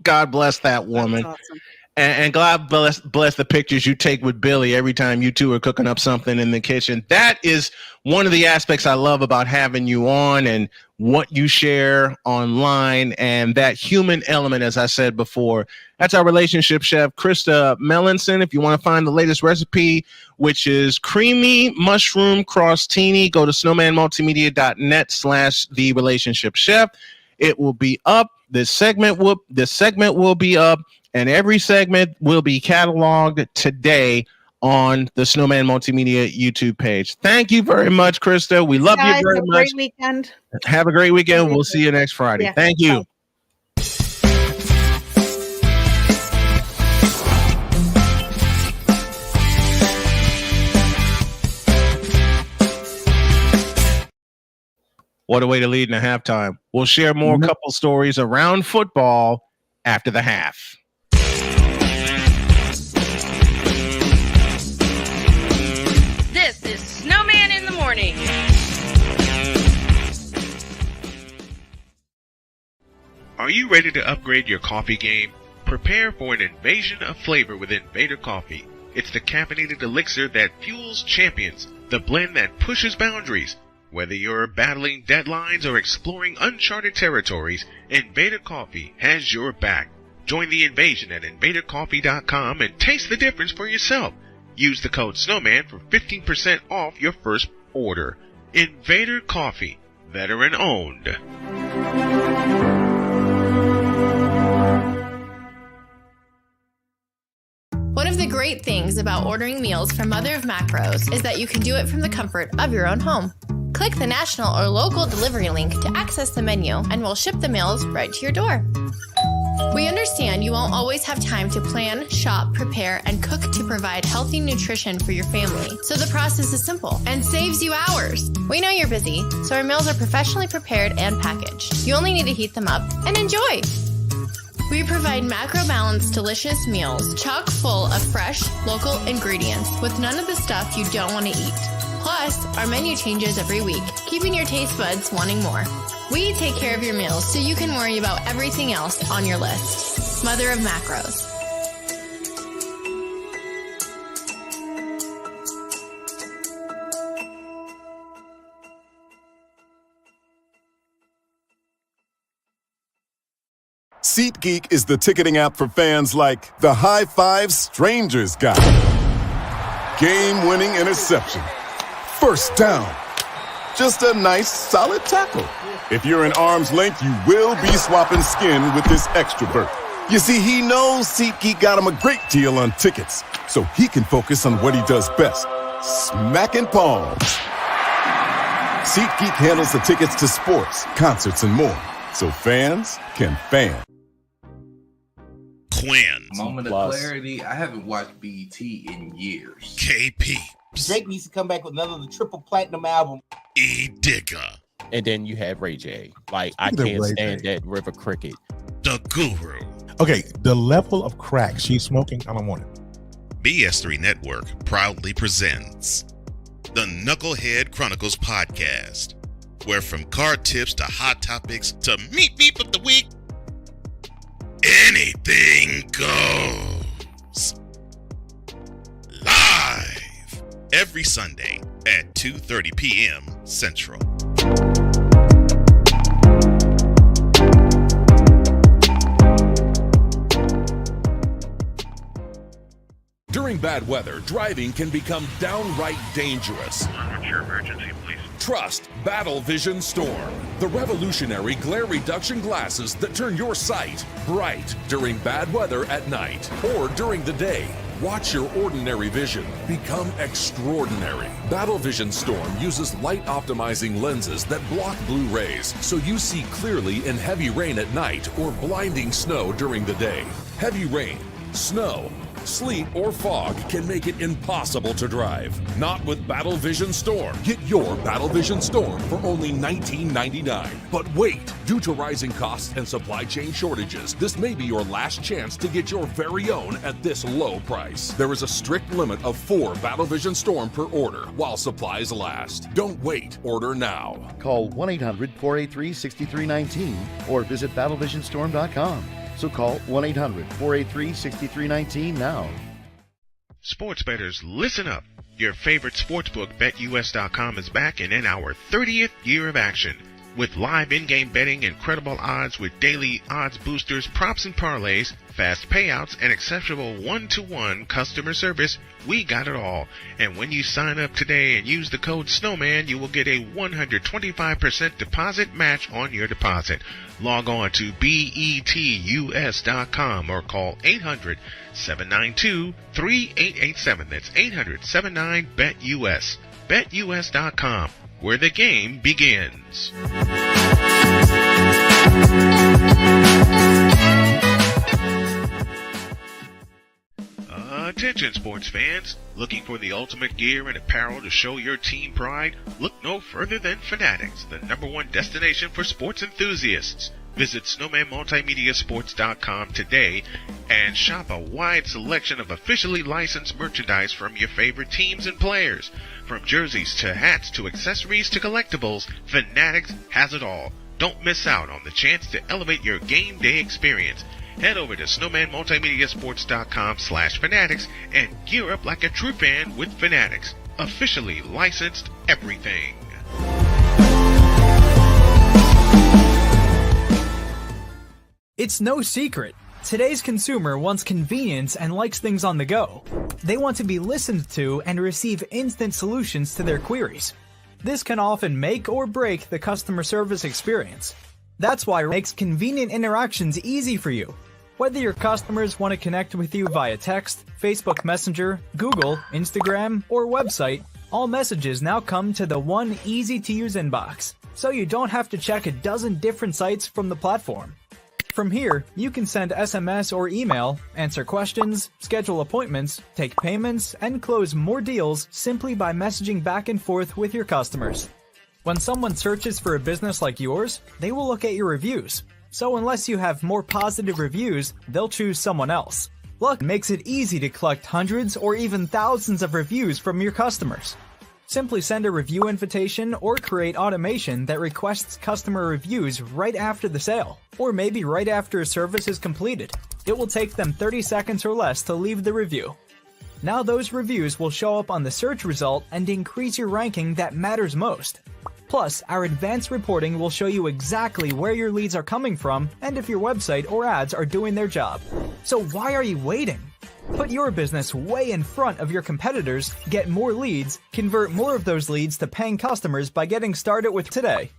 God bless that woman. That's awesome. And God bless the pictures you take with Billy every time you two are cooking up something in the kitchen. That is one of the aspects I love about having you on and what you share online and that human element, as I said before. That's our relationship chef, Krista Melanson. If you want to find the latest recipe, which is creamy mushroom crostini, go to snowmanmultimedia.net/the relationship chef. It will be up. This segment will be up. And every segment will be cataloged today on the Snowman Multimedia YouTube page. Thank you very much, Krista. We love you Guys, very have a much. great weekend. Have a great weekend. We'll see you next Friday. Yeah. Thank you. Bye. What a way to lead in a halftime. We'll share more couple stories around football after the half. This is Snowman in the Morning. Are you ready to upgrade your coffee game? Prepare for an invasion of flavor with Invader Coffee. It's the caffeinated elixir that fuels champions, the blend that pushes boundaries. Whether you're battling deadlines or exploring uncharted territories, Invader Coffee has your back. Join the invasion at invadercoffee.com and taste the difference for yourself. Use the code Snowman for 15% off your first order. Invader Coffee, veteran owned. One of the great things about ordering meals from Mother of Macros is that you can do it from the comfort of your own home. Click the national or local delivery link to access the menu, and we'll ship the meals right to your door. We understand you won't always have time to plan, shop, prepare, and cook to provide healthy nutrition for your family, so the process is simple and saves you hours. We know you're busy, so our meals are professionally prepared and packaged. You only need to heat them up and enjoy. We provide macro-balanced, delicious meals chock full of fresh, local ingredients with none of the stuff you don't want to eat. Plus, our menu changes every week, keeping your taste buds wanting more. We take care of your meals so you can worry about everything else on your list. Mother of Macros. SeatGeek is the ticketing app for fans like the High Five Strangers guy. Game-winning interception. First down. Just a nice, solid tackle. If you're in arm's length, you will be swapping skin with this extrovert. You see, he knows SeatGeek got him a great deal on tickets, so he can focus on what he does best, smacking palms. SeatGeek handles the tickets to sports, concerts, and more, so fans can fan. Quinn. Moment of clarity. I haven't watched BET in years. KP. Drake needs to come back with another triple platinum album. E Digger. And then you have Ray J. Like, I can't stand that River Cricket. The Guru. Okay, the level of crack she's smoking, I don't want it. BS3 Network proudly presents the Knucklehead Chronicles podcast, where from card tips to hot topics to meep of the week, anything goes. Live every Sunday at 2:30 p.m. Central. During bad weather, driving can become downright dangerous. What's your emergency, please? Trust Battle Vision Storm, the revolutionary glare reduction glasses that turn your sight bright during bad weather at night or during the day. Watch your ordinary vision become extraordinary. Battle Vision Storm uses light optimizing lenses that block blue rays, so you see clearly in heavy rain at night or blinding snow during the day. Heavy rain, snow, sleet, or fog can make it impossible to drive. Not with Battle Vision Storm. Get your Battle Vision Storm for only $19.99. But wait, due to rising costs and supply chain shortages, this may be your last chance to get your very own at this low price. There is a strict limit of 4 Battle Vision Storm per order while supplies last. Don't wait, order now. Call 1-800-483-6319 or visit battlevisionstorm.com. So call 1-800-483-6319 now. Sports bettors, listen up. Your favorite sportsbook, BetUS.com, is back and in our 30th year of action. With live in-game betting, incredible odds with daily odds boosters, props and parlays, fast payouts, and exceptional one-to-one customer service, we got it all. And when you sign up today and use the code Snowman, you will get a 125% deposit match on your deposit. Log on to betus.com or call 800-792-3887. That's 800-79-BET-US. BetUS.com, where the game begins. Attention sports fans, looking for the ultimate gear and apparel to show your team pride? Look no further than Fanatics, the #1 destination for sports enthusiasts. Visit SnowmanMultimediaSports.com today and shop a wide selection of officially licensed merchandise from your favorite teams and players. From jerseys to hats to accessories to collectibles, Fanatics has it all. Don't miss out on the chance to elevate your game day experience. Head over to SnowmanMultimediaSports.com/Fanatics and gear up like a true fan with Fanatics. Officially licensed everything. It's no secret. Today's consumer wants convenience and likes things on the go. They want to be listened to and receive instant solutions to their queries. This can often make or break the customer service experience. That's why it makes convenient interactions easy for you. Whether your customers want to connect with you via text, Facebook Messenger, Google, Instagram, or website, all messages now come to the one easy-to-use inbox, so you don't have to check a dozen different sites from the platform. From here, you can send SMS or email, answer questions, schedule appointments, take payments, and close more deals simply by messaging back and forth with your customers. When someone searches for a business like yours, they will look at your reviews. So unless you have more positive reviews, they'll choose someone else. Luck makes it easy to collect hundreds or even thousands of reviews from your customers. Simply send a review invitation or create automation that requests customer reviews right after the sale, or maybe right after a service is completed. It will take them 30 seconds or less to leave the review. Now those reviews will show up on the search result and increase your ranking that matters most. Plus, our advanced reporting will show you exactly where your leads are coming from and if your website or ads are doing their job. So why are you waiting? Put your business way in front of your competitors, get more leads, convert more of those leads to paying customers by getting started with today.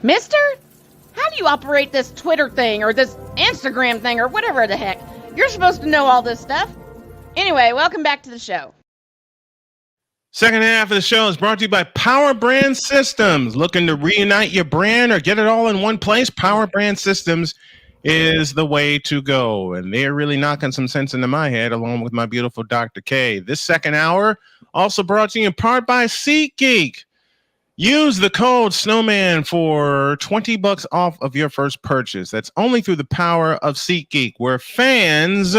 Mister? How do you operate this Twitter thing or this Instagram thing or whatever the heck? You're supposed to know all this stuff. Anyway, welcome back to the show. Second half of the show is brought to you by Power Brand Systems. Looking to reunite your brand or get it all in one place? Power Brand Systems is the way to go. And they're really knocking some sense into my head along with my beautiful Dr. K. This second hour also brought to you in part by SeatGeek. Use the code Snowman for $20 off of your first purchase. That's only through the power of SeatGeek, where fans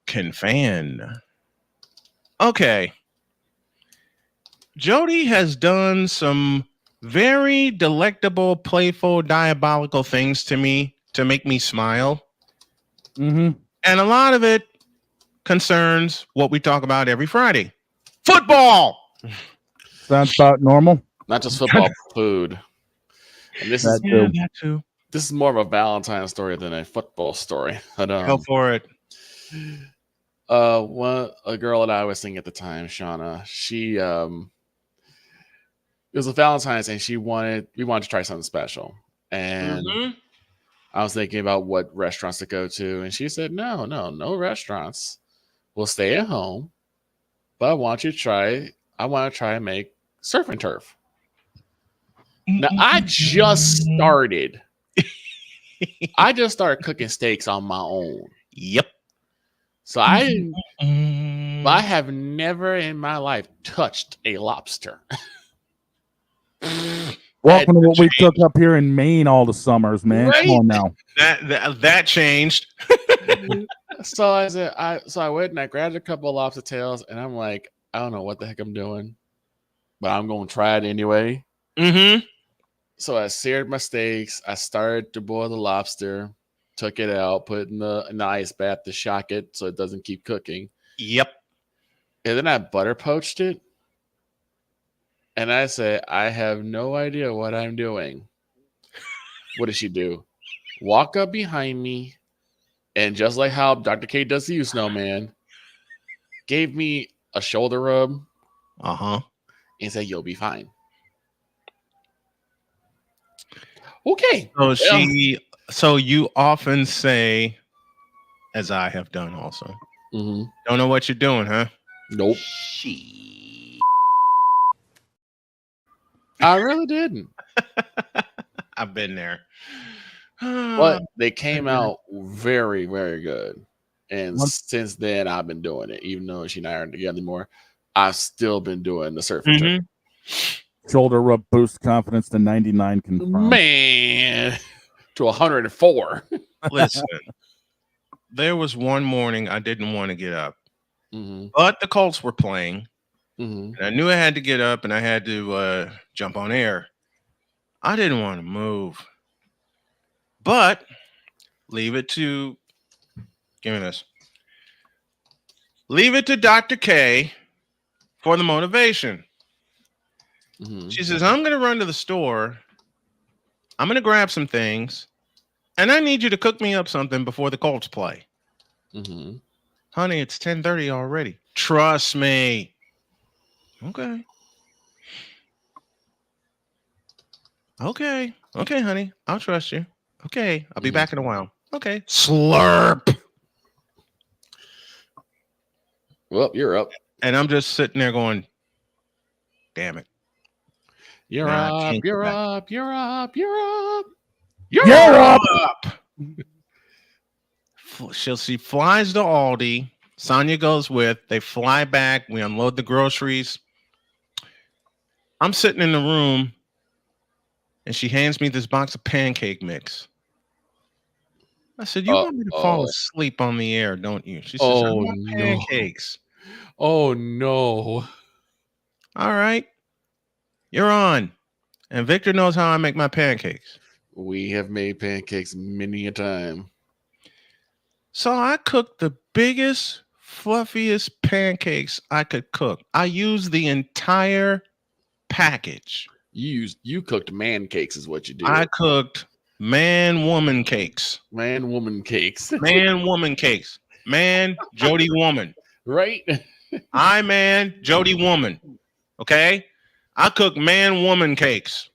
can fan. Okay. Jody has done some very delectable, playful, diabolical things to me to make me smile. Mm-hmm. And a lot of it concerns what we talk about every Friday. Football! Sounds about normal. Not just football, food. And this is that too. This is more of a Valentine's story than a football story. But, go for it. A girl that I was seeing at the time, Shauna, she it was a Valentine's and we wanted to try something special. And I was thinking about what restaurants to go to, and she said, no restaurants. We'll stay at home, but I want to try and make surf and turf. Now I just started cooking steaks on my own. Yep. So I have never in my life touched a lobster. Welcome to what we cook up here in Maine all the summers, man. Right? Come on now. That changed. So I went and I grabbed a couple of lobster tails, and I'm like, I don't know what the heck I'm doing, but I'm going to try it anyway. Mm-hmm. So I seared my steaks. I started to boil the lobster, took it out, put it in the ice bath to shock it so it doesn't keep cooking. Yep. And then I butter poached it. And I said, I have no idea what I'm doing. What did she do? Walk up behind me, and just like how Dr. K does to you, Snowman, gave me a shoulder rub. And said, you'll be fine. Okay. So you often say, as I have done also, don't know what you're doing, huh? Nope. I really didn't. I've been there. But they came out very, very good. And since then, I've been doing it. Even though she and I aren't together anymore, I've still been doing the surfing. Shoulder rub boost confidence to 99 confirmed. Man, to 104. Listen, there was one morning I didn't want to get up, but the Colts were playing. And I knew I had to get up and I had to jump on air. I didn't want to move, but leave it to Dr. K for the motivation. She says, I'm going to run to the store. I'm going to grab some things, and I need you to cook me up something before the Colts play. Honey, it's 10:30 already. Trust me. Okay, honey. I'll trust you. Okay, I'll be back in a while. Okay. Slurp. Well, you're up. And I'm just sitting there going, damn it. You're up. She flies to Aldi. Sonia goes with. They fly back. We unload the groceries. I'm sitting in the room, and she hands me this box of pancake mix. I said, you want me to fall asleep on the air, don't you? She says, I want pancakes. Oh, no. All right. You're on. And Victor knows how I make my pancakes. We have made pancakes many a time. So I cooked the biggest, fluffiest pancakes I could cook. I used the entire package. You cooked man cakes is what you did. I cooked man-woman cakes. Man-woman cakes. Man-woman cakes. Man, Jody woman. Right? I man, Jody woman. Okay? I cook man-woman cakes.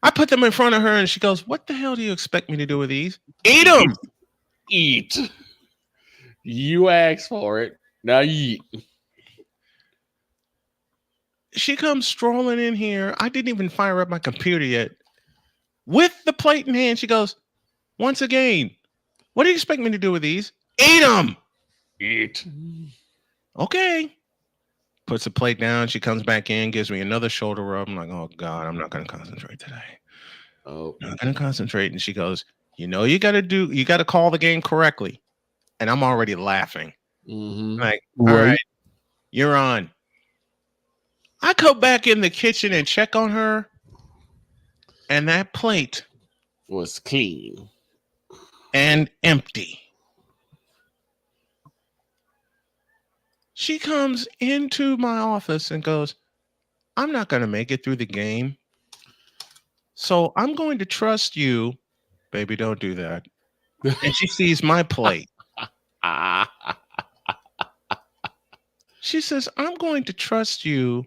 I put them in front of her and she goes, what the hell do you expect me to do with these? Eat them. Eat. You asked for it. Now eat. She comes strolling in here. I didn't even fire up my computer yet. With the plate in hand, she goes, once again, what do you expect me to do with these? Eat them. Eat. Okay. Puts the plate down. She comes back in, gives me another shoulder rub. I'm like, oh, God, I'm not going to concentrate today. I'm not going to concentrate. And she goes, you got to call the game correctly. And I'm already laughing. Like, all right, you're on. I go back in the kitchen and check on her. And that plate was clean and empty. She comes into my office and goes, I'm not going to make it through the game. So I'm going to trust you. Baby, don't do that. And she sees my plate. She says, I'm going to trust you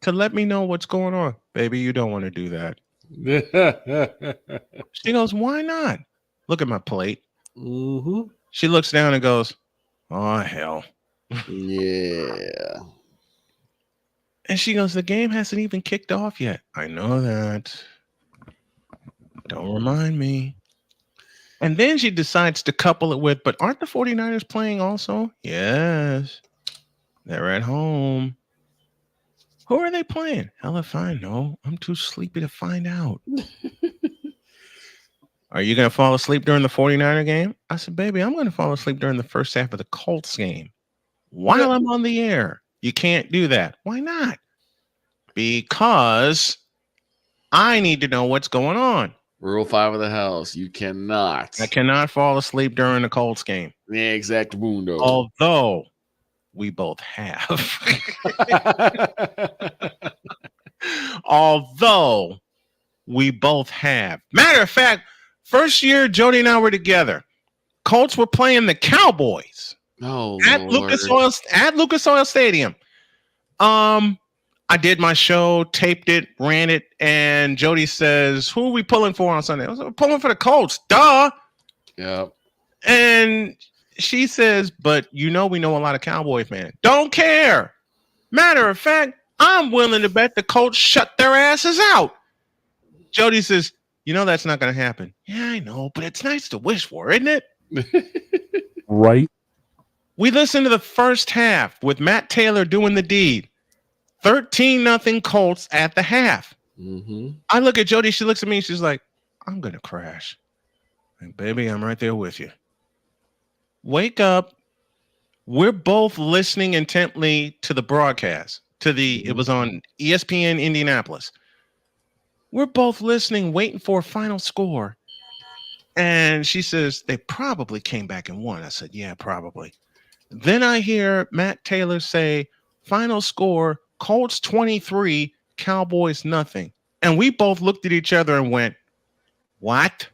to let me know what's going on. Baby, you don't want to do that. She goes, why not? Look at my plate. She looks down and goes, oh, hell. Yeah. And she goes, the game hasn't even kicked off yet. I know that. Don't remind me. And then she decides to couple it with, but aren't the 49ers playing also? Yes. They're at home. Who are they playing? Hell if I know. I'm too sleepy to find out. Are you going to fall asleep during the 49er game? I said, baby, I'm going to fall asleep during the first half of the Colts game. While I'm on the air. You can't do that. Why not? Because I need to know what's going on. Rule 5 of the house. You cannot. I cannot fall asleep during the Colts game. Yeah, exact mundo. Although we both have. Although we both have. Matter of fact, first year Jody and I were together, Colts were playing the Cowboys at Lucas Oil Stadium. I did my show, taped it, ran it, and Jody says, "Who are we pulling for on Sunday?" I was like, "Pulling for the Colts, duh." Yep. And she says, "But we know a lot of Cowboy fans. Don't care. Matter of fact, I'm willing to bet the Colts shut their asses out." Jody says, "That's not going to happen." Yeah, I know, but it's nice to wish for, isn't it? Right. We listened to the first half with Matt Taylor doing the deed. 13-0 Colts at the half. Mm-hmm. I look at Jody. She looks at me. She's like, "I'm going to crash." Like, baby, I'm right there with you. Wake up. We're both listening intently to the broadcast. It was on ESPN Indianapolis. We're both listening, waiting for a final score. And she says, "They probably came back and won." I said, "Yeah, probably." Then I hear Matt Taylor say, "Final score, Colts 23, Cowboys nothing." And we both looked at each other and went, "What?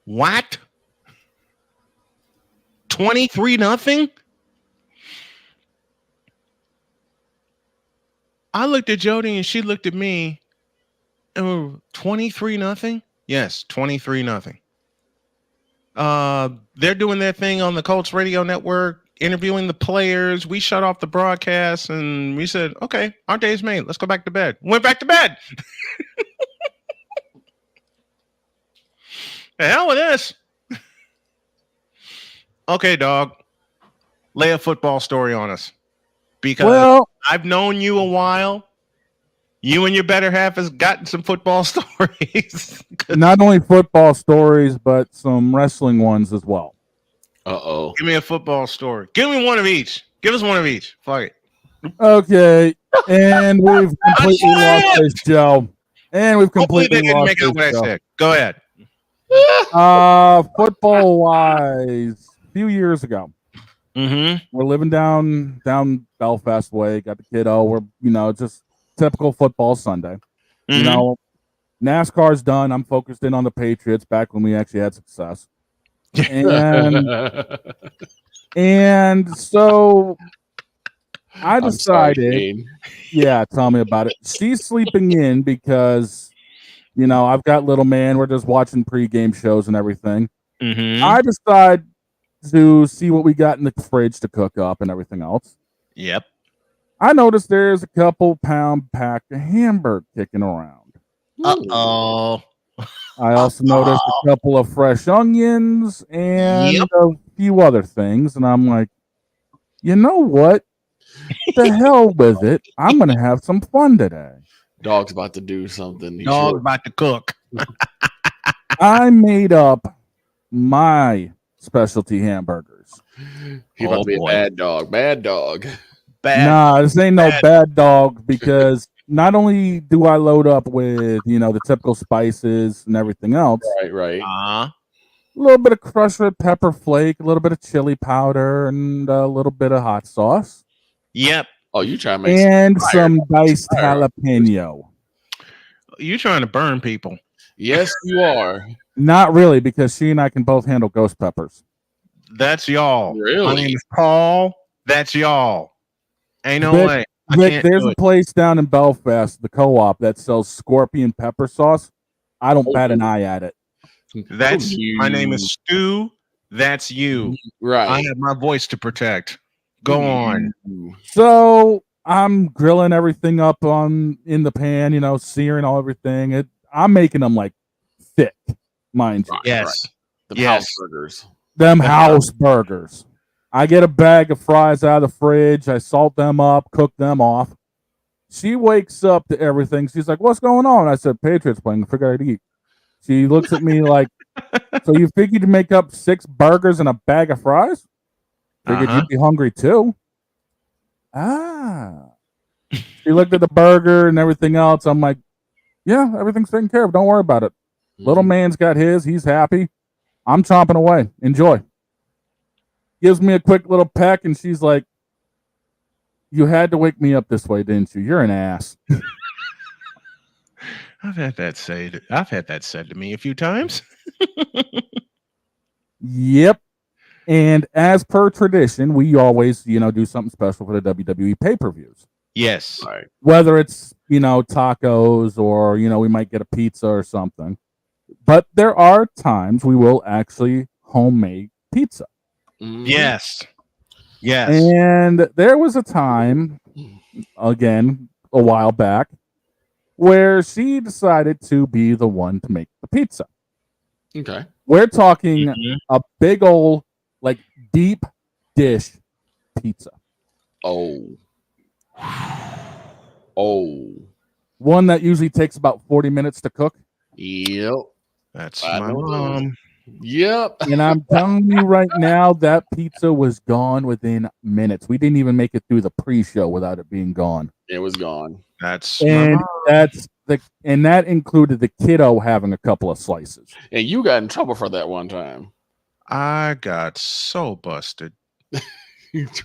What? 23-0?" I looked at Jody and she looked at me. And 23-0? Yes, 23-0. They're doing their thing on the Colts radio network, interviewing the players. We shut off the broadcast and we said, "Okay, our day's made. Let's go back to bed." Went back to bed. The hell with this. Okay, dog. Lay a football story on us. Because I've known you a while. You and your better half has gotten some football stories. Not only football stories, but some wrestling ones as well. Uh-oh. Give me a football story. Give me one of each. Give us one of each. Fuck it. Okay. And we've completely lost this show. And we've Hopefully they completely didn't lost make out what I this show. said. Go ahead. Football wise, a few years ago. We're living down Belfast way, got the kiddo. We're just typical football Sunday. NASCAR's done. I'm focused in on the Patriots back when we actually had success. And so I decided, tell me about it. She's sleeping in because I've got little man. We're just watching pregame shows and everything. I decide to see what we got in the fridge to cook up and everything else. Yep. I noticed there's a couple pound pack of hamburger kicking around. Uh-oh. I also noticed a couple of fresh onions and a few other things. And I'm like, you know what? The hell with it. I'm going to have some fun today. Dog's about to do something. Dog's about to cook. I made up my specialty hamburgers. He's about to be a bad dog. Bad dog. Nah, this ain't no bad dog because not only do I load up with, the typical spices and everything else. Right. A little bit of crushed red pepper flake, a little bit of chili powder, and a little bit of hot sauce. Yep. Oh, you trying to make some diced jalapeno. You trying to burn people. Yes, you are. Not really, because she and I can both handle ghost peppers. That's y'all. Really? My name is Paul. That's y'all. Ain't no way. Vic, there's a place down in Belfast, the Co-op, that sells scorpion pepper sauce. I don't bat an eye at it. That's my name is Stu. That's you. Right. I have my voice to protect. Go on. So I'm grilling everything up in the pan, searing everything. I'm making them like thick, mind you. Yes. The house burgers. Them house burgers. I get a bag of fries out of the fridge. I salt them up, cook them off. She wakes up to everything. She's like, "What's going on?" I said, "Patriots playing. I figured I'd eat." She looks at me like, "So you figured to make up 6 burgers and a bag of fries? Figured you'd be hungry too." She looked at the burger and everything else. I'm like, "Yeah, everything's taken care of. Don't worry about it." Little man's got his. He's happy. I'm chomping away. Enjoy. gives me a quick little peck, and she's like, "You had to wake me up this way, didn't you? You're an ass." I've had that said to me a few times. Yep. And as per tradition, we always, do something special for the WWE pay-per-views. Yes. Right. Whether it's, tacos or, we might get a pizza or something. But there are times we will actually homemade pizza. Yes. Yes. And there was a time, again, a while back, where she decided to be the one to make the pizza. Okay. We're talking a big old, deep dish pizza. Oh. One that usually takes about 40 minutes to cook. Yep. That's my mom. Yep. And I'm telling you right now, that pizza was gone within minutes. We didn't even make it through the pre-show without it being gone. It was gone. That's and that included the kiddo having a couple of slices. And you got in trouble for that one time. I got so busted.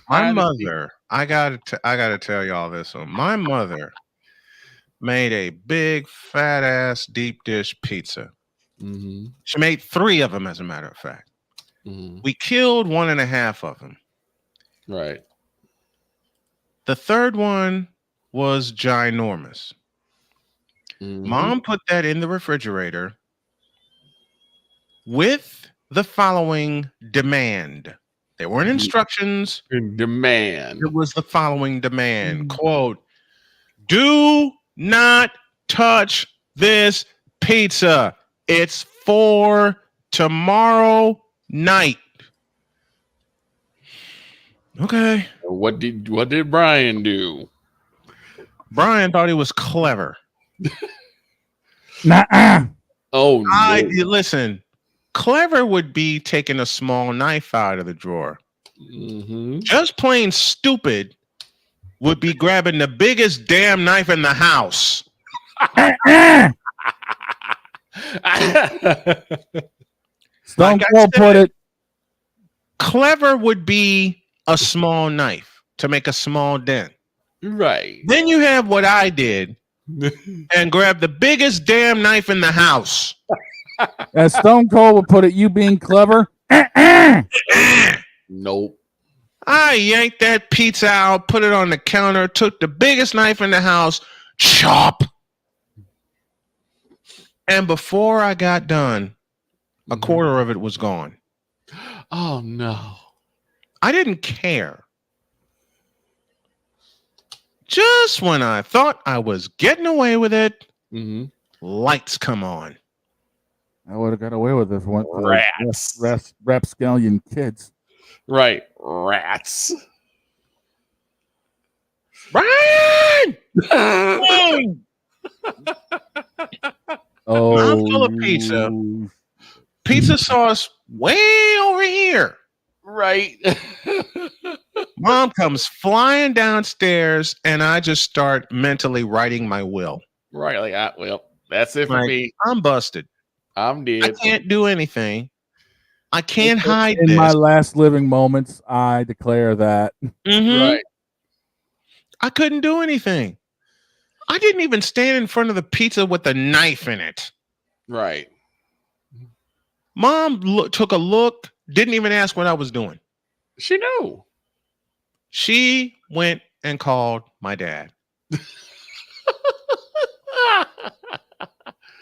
My mother, I gotta tell y'all this one. My mother made a big fat ass deep dish pizza. Mm-hmm. She made 3 of them, as a matter of fact. Mm-hmm. We killed 1.5 of them. Right. The third one was ginormous. Mm-hmm. Mom put that in the refrigerator with the following demand. There weren't instructions. Demand. It was the following demand. Quote, do not touch this pizza. It's for tomorrow night. Okay. What did Brian do? Brian thought he was clever. Nuh-uh. Oh, no. Listen, clever would be taking a small knife out of the drawer. Mm-hmm. Just plain stupid would be grabbing the biggest damn knife in the house. Stone Cold put it. Clever would be a small knife to make a small dent. Right. Then you have what I did and grab the biggest damn knife in the house. As Stone Cold would put it, you being clever. Nope. I yanked that pizza out, put it on the counter, took the biggest knife in the house, chop. And before I got done, a quarter of it was gone. Oh, no. I didn't care. Just when I thought I was getting away with it, lights come on. I would have got away with this one. Rats. Rapscallion kids. Right. Rats. Brian! Oh, I'm full of pizza. Pizza sauce way over here. Right. Mom comes flying downstairs, and I just start mentally writing my will. Right. Like, well, that's it for me. I'm busted. I'm dead. I can't do anything. I can't hide in this. my last living moments, I declare that. Right. I couldn't do anything. I didn't even stand in front of the pizza with a knife in it. Right. Mom took a look, didn't even ask what I was doing. She knew. She went and called my dad.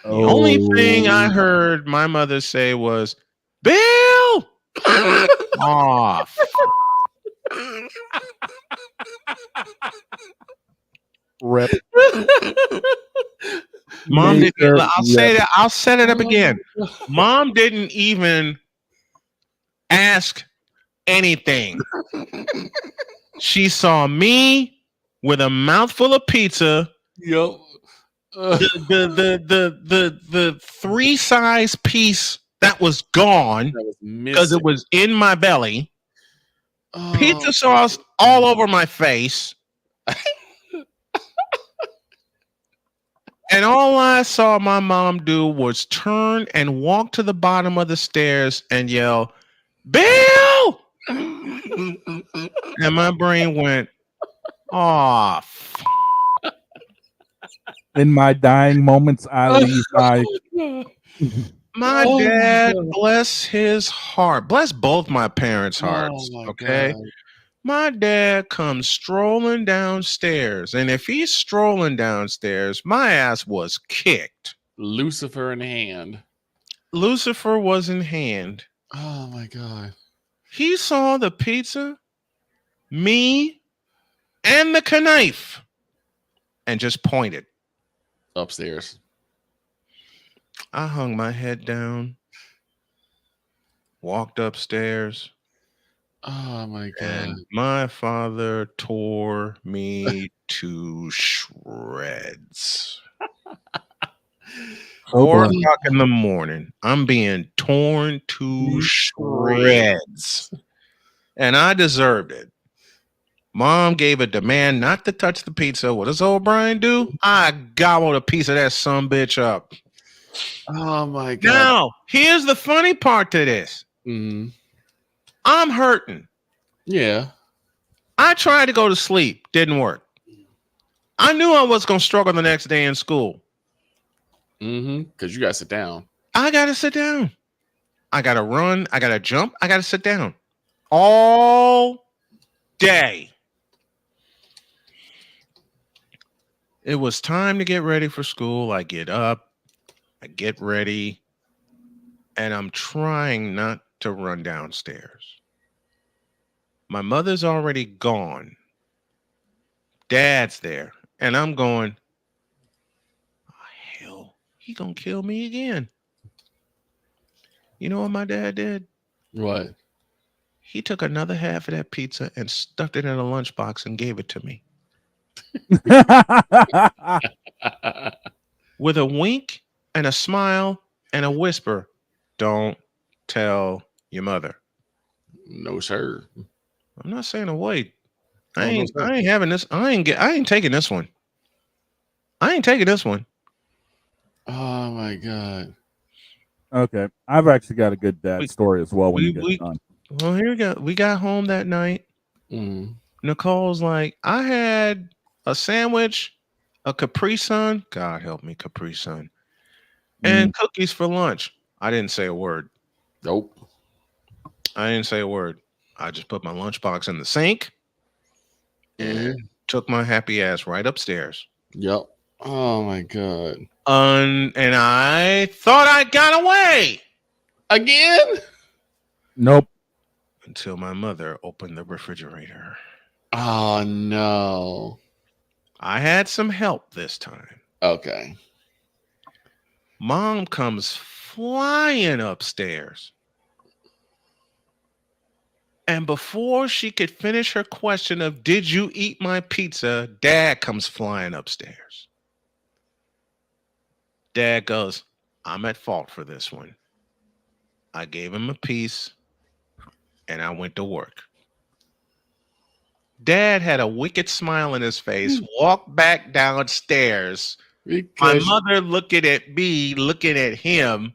The only thing I heard my mother say was, Bill! Off. Rip. Mom didn't. I'll set it up again. Mom didn't even ask anything. She saw me with a mouthful of pizza. Yep. The 3-size piece that was gone because it was in my belly. Pizza sauce all over my face. And all I saw my mom do was turn and walk to the bottom of the stairs and yell, Bill! And my brain went, "Oh, In my dying moments, I leave my. My Oh, dad, God. bless his heart, bless both my parents' hearts, Oh, my okay? God. My dad comes strolling downstairs, and if he's strolling downstairs, my ass was kicked. Lucifer in hand. Lucifer was in hand. Oh, my God. He saw the pizza, me, and the knife, and just pointed. Upstairs. I hung my head down, walked upstairs, Oh, my God. and my father tore me to shreds. Oh, 4 boy. o'clock in the morning. I'm being torn to shreds. And I deserved it. Mom gave a demand not to touch the pizza. What does old Brian do? I gobbled a piece of that sumbitch up. Oh, my God. Now, here's the funny part to this. Mhm. I'm hurting. Yeah. I tried to go to sleep. Didn't work. I knew I was going to struggle the next day in school. Because you got to sit down. I got to sit down. I got to run. I got to jump. I got to sit down. All day. It was time to get ready for school. I get up. I get ready. And I'm trying not to run downstairs. My mother's already gone. Dad's there. And I'm going, oh, hell, he gonna kill me again. You know what my dad did? What? He took another half of that pizza and stuffed it in a lunchbox and gave it to me. With a wink and a smile and a whisper, don't tell your mother. No, sir. I'm not saying a wait. Oh, I no, ain't sir. having this. I ain't taking this one. I ain't taking this one. Oh, my God. Okay. I've actually got a good dad story as well when you get done. Well, here we go. We got home that night. Nicole's like, I had a sandwich, a Capri Sun. God help me, Capri Sun. And cookies for lunch. I didn't say a word. Nope. I didn't say a word. I just put my lunchbox in the sink and took my happy ass right upstairs. Yep. Oh, my God. And I thought I got away. Again? Nope. Until my mother opened the refrigerator. Oh, no. I had some help this time. Okay. Mom comes flying upstairs. And before she could finish her question of, did you eat my pizza? Dad comes flying upstairs. Dad goes, I'm at fault for this one. I gave him a piece and I went to work. Dad had a wicked smile on his face, walked back downstairs. My mother looking at me, looking at him.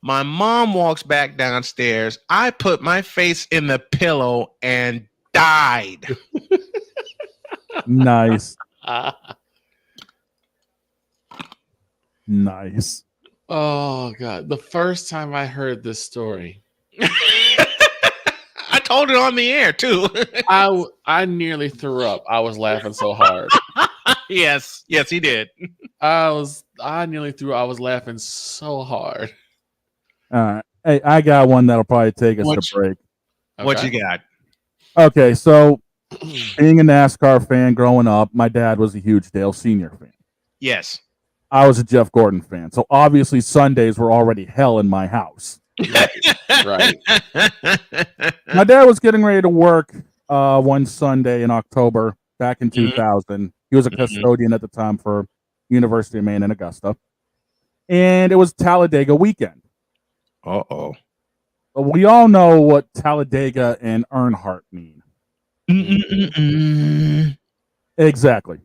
My mom walks back downstairs. I put my face in the pillow and died. Nice. Nice. Oh, God. The first time I heard this story, I told it on the air, too. I nearly threw up. I was laughing so hard. Yes, he did. I nearly threw up. I was laughing so hard. Hey, I got one that'll probably take us to break. What you got? Okay, so being a NASCAR fan growing up, my dad was a huge Dale Sr. fan. Yes. I was a Jeff Gordon fan. So obviously Sundays were already hell in my house. Right. My dad was getting ready to work one Sunday in October back in 2000. He was a custodian at the time for University of Maine in Augusta. And it was Talladega weekend. Uh-oh. We all know what Talladega and Earnhardt mean. Exactly.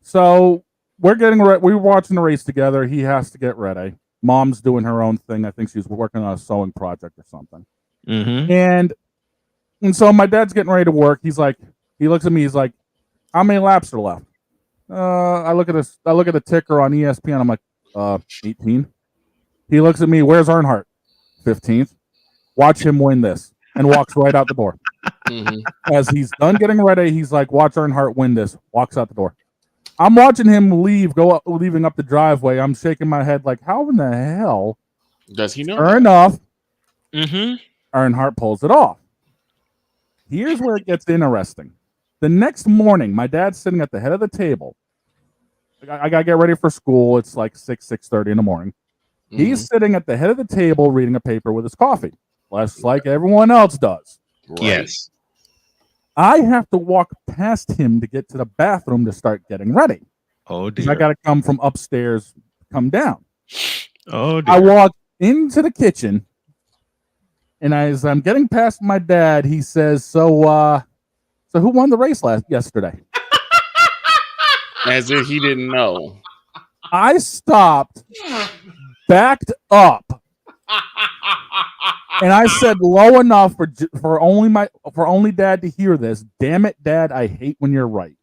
So we're getting ready. We were watching the race together. He has to get ready. Mom's doing her own thing. I think she's working on a sewing project or something. And And so my dad's getting ready to work. He looks at me. He's like, "How many laps are left?" I look at this. I look at the ticker on ESPN. I'm like, 18. He looks at me. Where's Earnhardt? 15th. Watch him win this, and walks right out the door. As he's done getting ready, he's like, "Watch Earnhardt win this." Walks out the door. I'm watching him leaving up the driveway. I'm shaking my head like, "How in the hell?" Does he know? Sure enough, Mm-hmm. Earnhardt pulls it off. Here's where it gets interesting. The next morning, my dad's sitting at the head of the table. I gotta get ready for school. It's like 6:30 in the morning. He's sitting at the head of the table reading a paper with his coffee, just like everyone else does. Right. Yes. I have to walk past him to get to the bathroom to start getting ready. Oh Because I dear. got to come from upstairs, come down. Oh dear. I walk into the kitchen, and as I'm getting past my dad, he says, "So who won the race yesterday?" As if he didn't know. I stopped, backed up, and I said low enough for only Dad to hear this. "Damn it, Dad! I hate when you're right."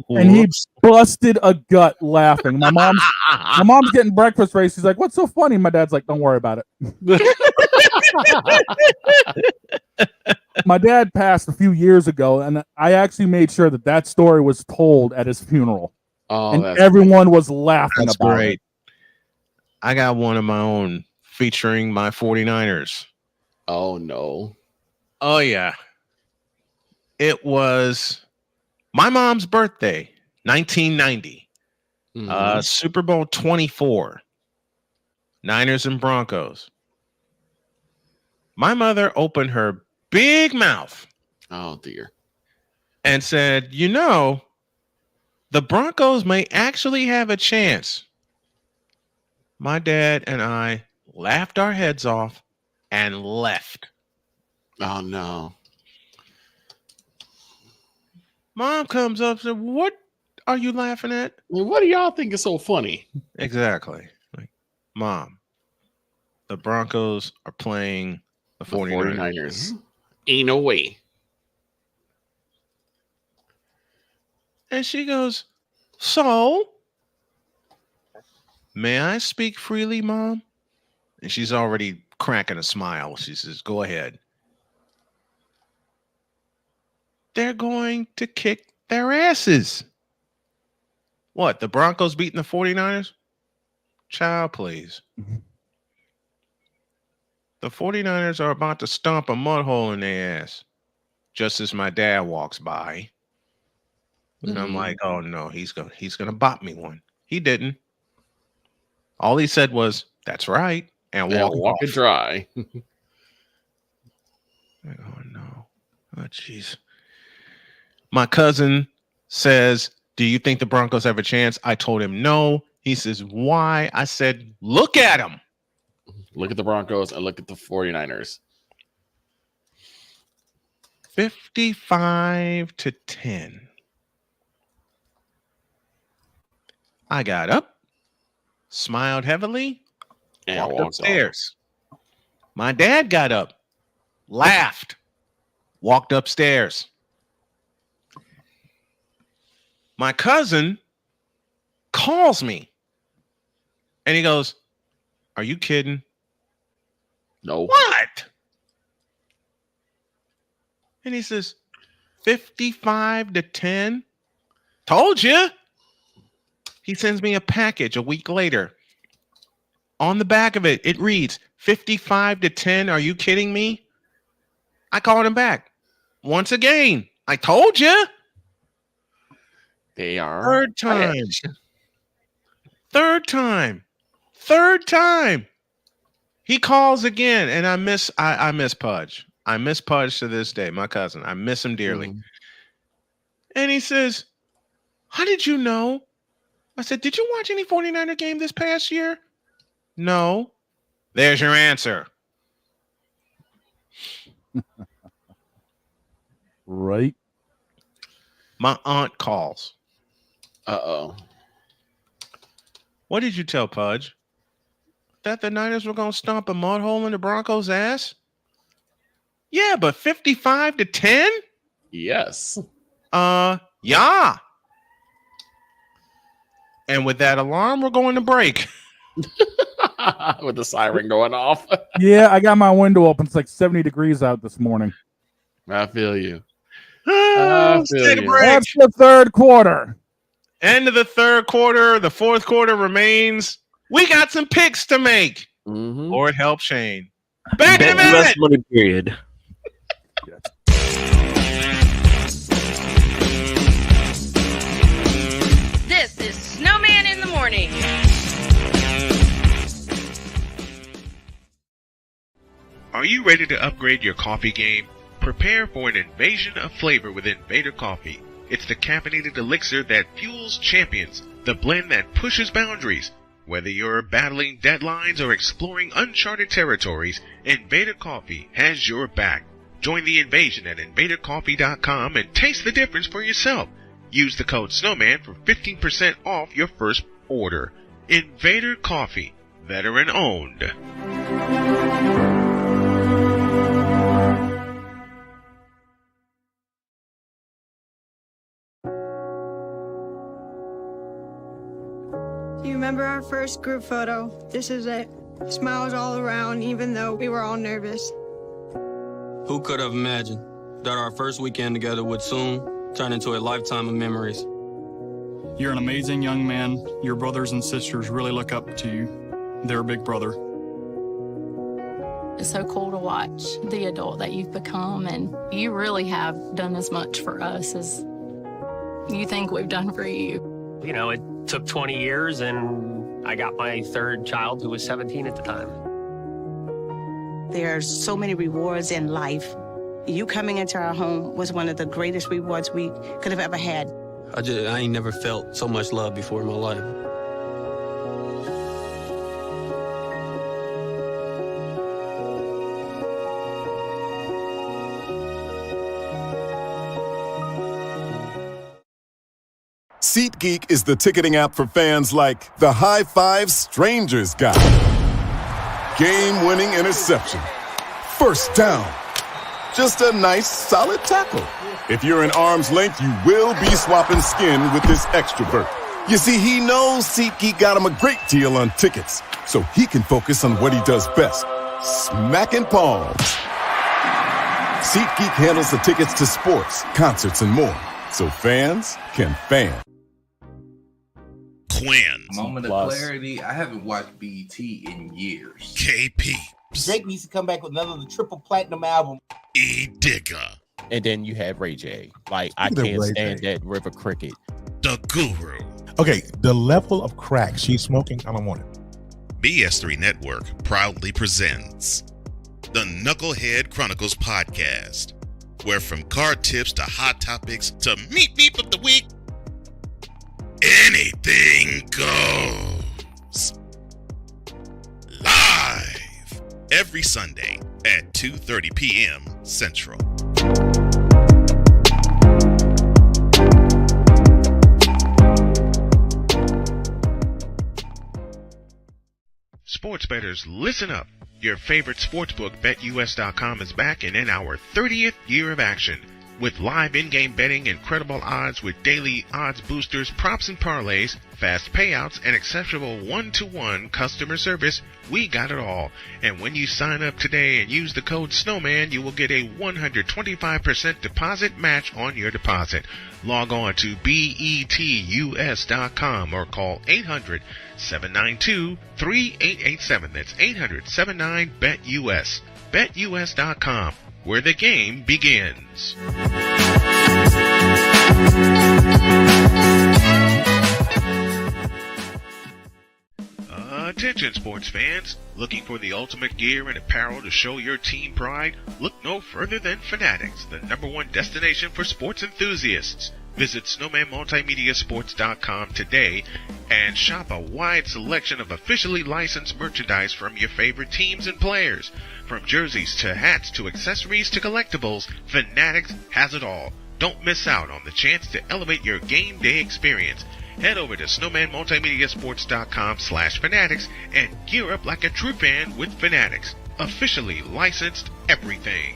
And he busted a gut laughing. My mom's getting breakfast ready. She's like, "What's so funny?" My dad's like, "Don't worry about it." My dad passed a few years ago, and I actually made sure that story was told at his funeral. Oh, and that's everyone was laughing That's about great. it. I got one of my own featuring my 49ers. Oh no. Oh yeah. It was my mom's birthday, 1990. Super Bowl 24. Niners and Broncos. My mother opened her big mouth. Oh dear. And said, the Broncos may actually have a chance. My dad and I laughed our heads off and left. Oh no. Mom comes up and said, "What are you laughing at?" What do y'all think is so funny? Exactly. Like, Mom, the Broncos are playing the 49ers. Ain't no way. And she goes, "So, may I speak freely, Mom?" And she's already cracking a smile. She says, "Go ahead." They're going to kick their asses. What? The Broncos beating the 49ers? Child, please. The 49ers are about to stomp a mud hole in their ass just as my dad walks by. And I'm like, "Oh no, he's gonna bop me one." He didn't. All he said was, "That's right," and walk it dry. Oh no. Oh jeez. My cousin says, "Do you think the Broncos have a chance?" I told him no. He says, "Why?" I said, "Look at them." Look at the Broncos and look at the 49ers. 55-10. I got up, smiled heavily, and walked walked upstairs. My dad got up, laughed, walked upstairs. My cousin calls me and he goes, "Are you kidding?" No. "What?" And he says, 55-10. Told you. He sends me a package a week later. On the back of it, it reads 55-10. Are you kidding me? I called him back. Once again, I told you. They are. Third time. He calls again, and I miss Pudge. I miss Pudge to this day, my cousin. I miss him dearly. And he says, "How did you know?" I said, "Did you watch any 49er game this past year?" "No." There's your answer. Right. My aunt calls. Uh-oh. "What did you tell Pudge?" "That the Niners were going to stomp a mud hole in the Broncos' ass?" Yeah, but 55-10? Yes. Yeah. And with that alarm, we're going to break. With the siren going off. Yeah, I got my window open. It's like 70 degrees out this morning. I feel you. Let's take a break. That's the third quarter. End of the third quarter. The fourth quarter remains. We got some picks to make. Lord help Shane. Back in a minute. Money period. This is Snowman in the morning. Are you ready to upgrade your coffee game? Prepare for an invasion of flavor with Invader Coffee. It's the caffeinated elixir that fuels champions, the blend that pushes boundaries. Whether you're battling deadlines or exploring uncharted territories, Invader Coffee has your back. Join the invasion at invadercoffee.com and taste the difference for yourself. Use the code Snowman for 15% off your first order. Invader Coffee, veteran owned. Do you remember our first group photo? This is it. Smiles all around, even though we were all nervous. Who could have imagined that our first weekend together would soon turn into a lifetime of memories? You're an amazing young man. Your brothers and sisters really look up to you. They're a big brother. It's so cool to watch the adult that you've become, and you really have done as much for us as you think we've done for you. You know, it took 20 years, and I got my third child, who was 17 at the time. There are so many rewards in life. You coming into our home was one of the greatest rewards we could have ever had. I ain't never felt so much love before in my life. SeatGeek is the ticketing app for fans like the high five strangers got. Game-winning interception. First down. Just a nice, solid tackle. If you're in arm's length, you will be swapping skin with this extrovert. You see, he knows SeatGeek got him a great deal on tickets, so he can focus on what he does best, smacking palms. SeatGeek handles the tickets to sports, concerts, and more, so fans can fan. Quinn. Moment of clarity. I haven't watched BT in years. KP. Drake needs to come back with another triple platinum album. E Digger. And then you have Ray J. Like, I can't stand that River Cricket. The Guru. Okay, the level of crack she's smoking, I don't want it. BS3 Network proudly presents the Knucklehead Chronicles podcast, where from car tips to hot topics to meep of the week, anything goes. Live every Sunday at 2:30 p.m. Central. Sports bettors, listen up. Your favorite sportsbook, BetUS.com, is back and in our 30th year of action. With live in-game betting, incredible odds with daily odds boosters, props and parlays, fast payouts, and exceptional one-to-one customer service, we got it all. And when you sign up today and use the code Snowman, you will get a 125% deposit match on your deposit. Log on to betus.com or call 800-792-3887. That's 800-79-BET-US. BetUS.com, where the game begins. Attention sports fans, looking for the ultimate gear and apparel to show your team pride? Look no further than Fanatics, the #1 destination for sports enthusiasts. Visit snowmanmultimediasports.com today and shop a wide selection of officially licensed merchandise from your favorite teams and players. From jerseys to hats to accessories to collectibles, Fanatics has it all. Don't miss out on the chance to elevate your game day experience. Head over to snowmanmultimediasports.com/fanatics and gear up like a true fan with Fanatics. Officially licensed everything.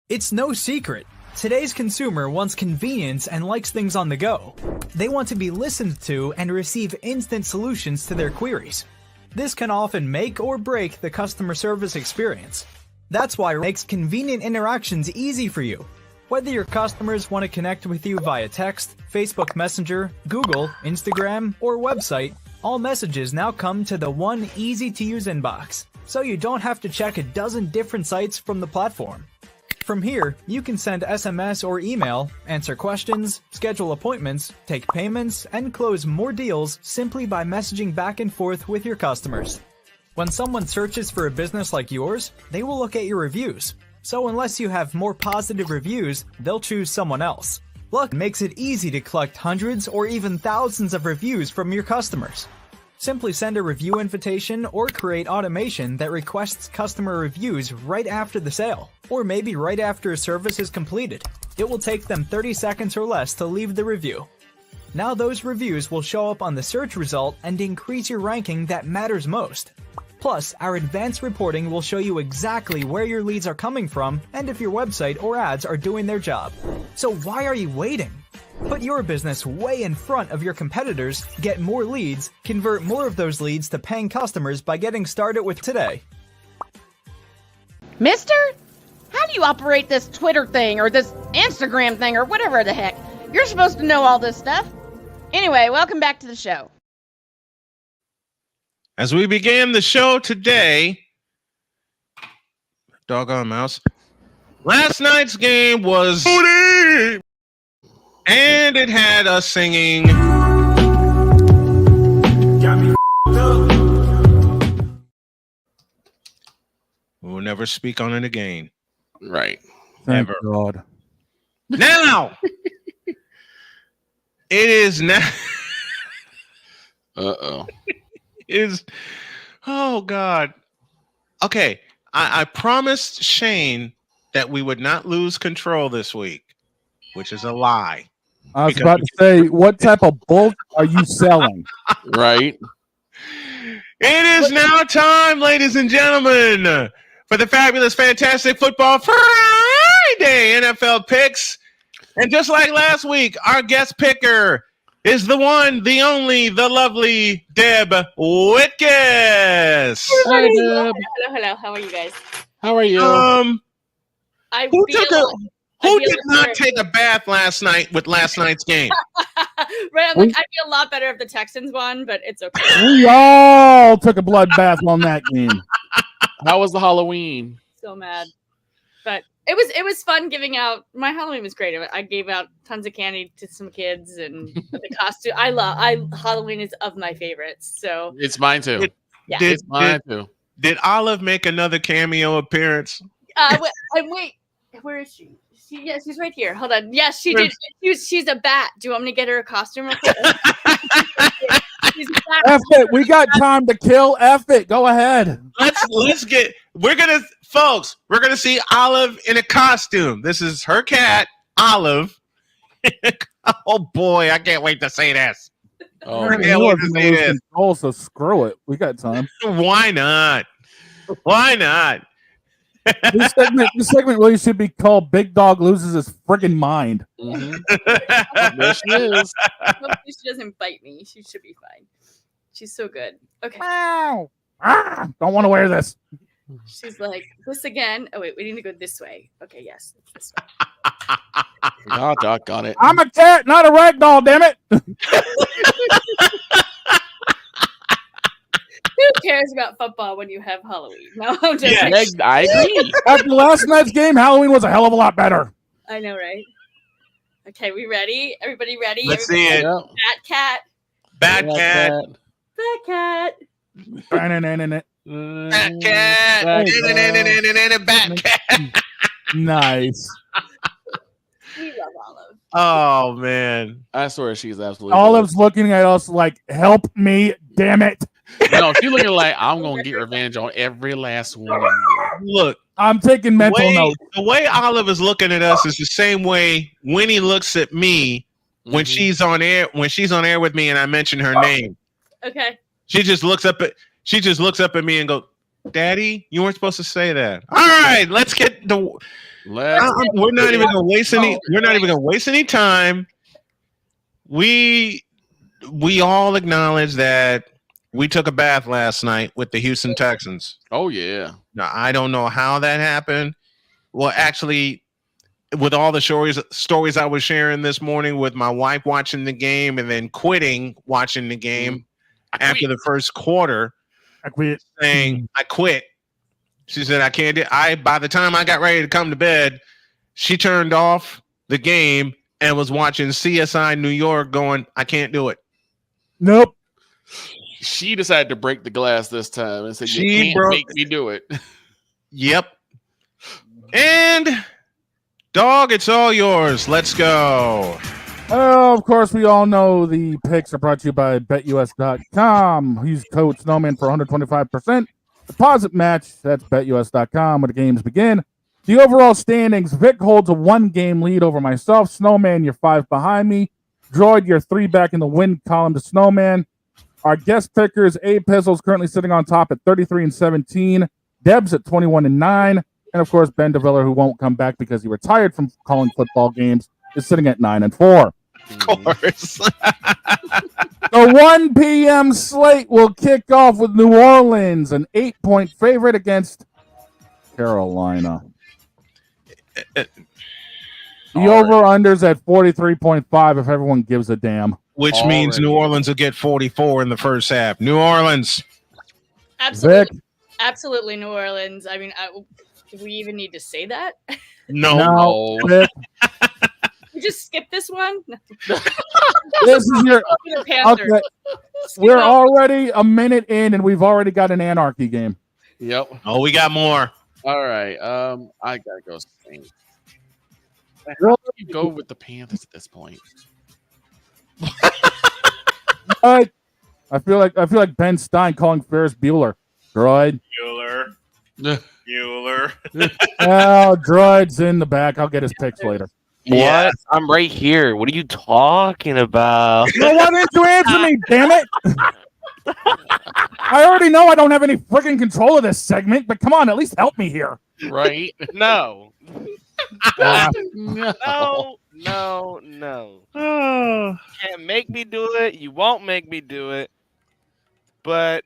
It's no secret. Today's consumer wants convenience and likes things on the go. They want to be listened to and receive instant solutions to their queries. This can often make or break the customer service experience. That's why it makes convenient interactions easy for you. Whether your customers want to connect with you via text, Facebook Messenger, Google, Instagram, or website, all messages now come to the one easy-to-use inbox, so you don't have to check a dozen different sites from the platform. From here, you can send SMS or email, answer questions, schedule appointments, take payments, and close more deals simply by messaging back and forth with your customers. When someone searches for a business like yours, they will look at your reviews. So unless you have more positive reviews, they'll choose someone else. Luck makes it easy to collect hundreds or even thousands of reviews from your customers. Simply send a review invitation or create automation that requests customer reviews right after the sale, or maybe right after a service is completed. It will take them 30 seconds or less to leave the review. Now those reviews will show up on the search result and increase your ranking that matters most. Plus, our advanced reporting will show you exactly where your leads are coming from and if your website or ads are doing their job. So why are you waiting? Put your business way in front of your competitors, get more leads, convert more of those leads to paying customers by getting started with today. Mister? How do you operate this Twitter thing or this Instagram thing or whatever the heck? You're supposed to know all this stuff. Anyway, welcome back to the show. As we began the show today, doggone mouse, last night's game was booty, and it had us singing. Got me up. We'll never speak on it again. Right. Thank Never. God. Now, it is now. Uh-oh. Is oh God. Okay. I promised Shane that we would not lose control this week, which is a lie. I was about to say, what type of bull are you selling? Right. It is now time, ladies and gentlemen, for the fabulous, fantastic Football Friday NFL picks. And just like last week, our guest picker is the one, the only, the lovely Deb Whitkus. Hi, Deb. Hello. How are you guys? How are you? Who did not take a bath last night with last night's game? Right, I'm like, I'd be a lot better if the Texans won, but it's okay. We all took a bloodbath on that game. How was the Halloween? So mad. But it was fun giving out. My Halloween was great. I gave out tons of candy to some kids and the costume. Halloween is of my favorites. So It's mine too. Yeah. Mine too. Did Olive make another cameo appearance? Wait, where is she? She's right here. Hold on. Yes, she did. She's a bat. Do you want me to get her a costume real quick? She's a bat. F it. We got time to kill. F it. Go ahead. We're gonna see Olive in a costume. This is her cat, Olive. Oh boy, I can't wait to say this. Oh, I can't wait to say this. Also, screw it. We got time. Why not? Why not? This segment really should be called "Big Dog Loses His Friggin' Mind." Mm-hmm. There she is. Hopefully she doesn't bite me. She should be fine. She's so good. Okay. Wow. Don't want to wear this. She's like, this again. Oh, wait, we need to go this way. Okay, yes. It's this way. Oh, doggone it. I'm a cat, not a ragdoll, damn it. Who cares about football when you have Halloween? No, I'm just Yes, I agree. After last night's game, Halloween was a hell of a lot better. I know, right? Okay, we ready? Everybody ready? Let's see it. Bat cat. Bat cat. Bat cat. Bat cat. Bat cat. Nice. We love Olive. Oh man. I swear she's absolutely Olive's looking at us like, help me, damn it. No, she's looking like I'm gonna get revenge on every last one of you. Look, I'm taking mental notes. The way Olive is looking at us is the same way Winnie looks at me when she's on air. When she's on air with me, and I mention her name, Okay. she just looks up at me and goes, Daddy, you weren't supposed to say that. All right, let's get the. We're not even gonna waste any. We're not even gonna waste any time. We all acknowledge that we took a bath last night with the Houston Texans. Oh yeah. Now I don't know how that happened. Well, actually, with all the stories I was sharing this morning with my wife watching the game and then quitting watching the game after the first quarter, I quit. Saying I quit. She said I can't do. By the time I got ready to come to bed, she turned off the game and was watching CSI New York. Going, I can't do it. Nope. She decided to break the glass this time and said, "You can't make me do it." Yep. And dog, it's all yours. Let's go. Oh, of course, we all know the picks are brought to you by BetUS.com. Use code Snowman for 125% deposit match. That's BetUS.com when the games begin. The overall standings, Vic holds a 1-game lead over myself. Snowman, you're 5 behind me. Droid, you're 3 back in the win column to Snowman. Our guest pickers, A Pizzle's currently sitting on top at 33-17. Deb's at 21-9. And, of course, Ben DeViller, who won't come back because he retired from calling football games, is sitting at 9-4. Of course. The 1 p.m. slate will kick off with New Orleans, an 8-point favorite against Carolina. The over-under's at 43.5 if everyone gives a damn. Which means New Orleans will get 44 in the first half. New Orleans. Absolutely. Absolutely New Orleans. I mean, do we even need to say that? No. We just skip this one? This is your. Okay. We're already a minute in, and we've already got an Anarchy game. Yep. Oh, we got more. All right. I gotta go Saints. How do you go with the Panthers at this point? I feel like Ben Stein calling Ferris Bueller. Droid. Bueller. Oh, Droid's in the back. I'll get his picks later. What? Yeah. I'm right here. What are you talking about? No, why didn't you answer me, damn it? I already know I don't have any freaking control of this segment, but come on, at least help me here. Right? No. No. You can't make me do it. You won't make me do it. But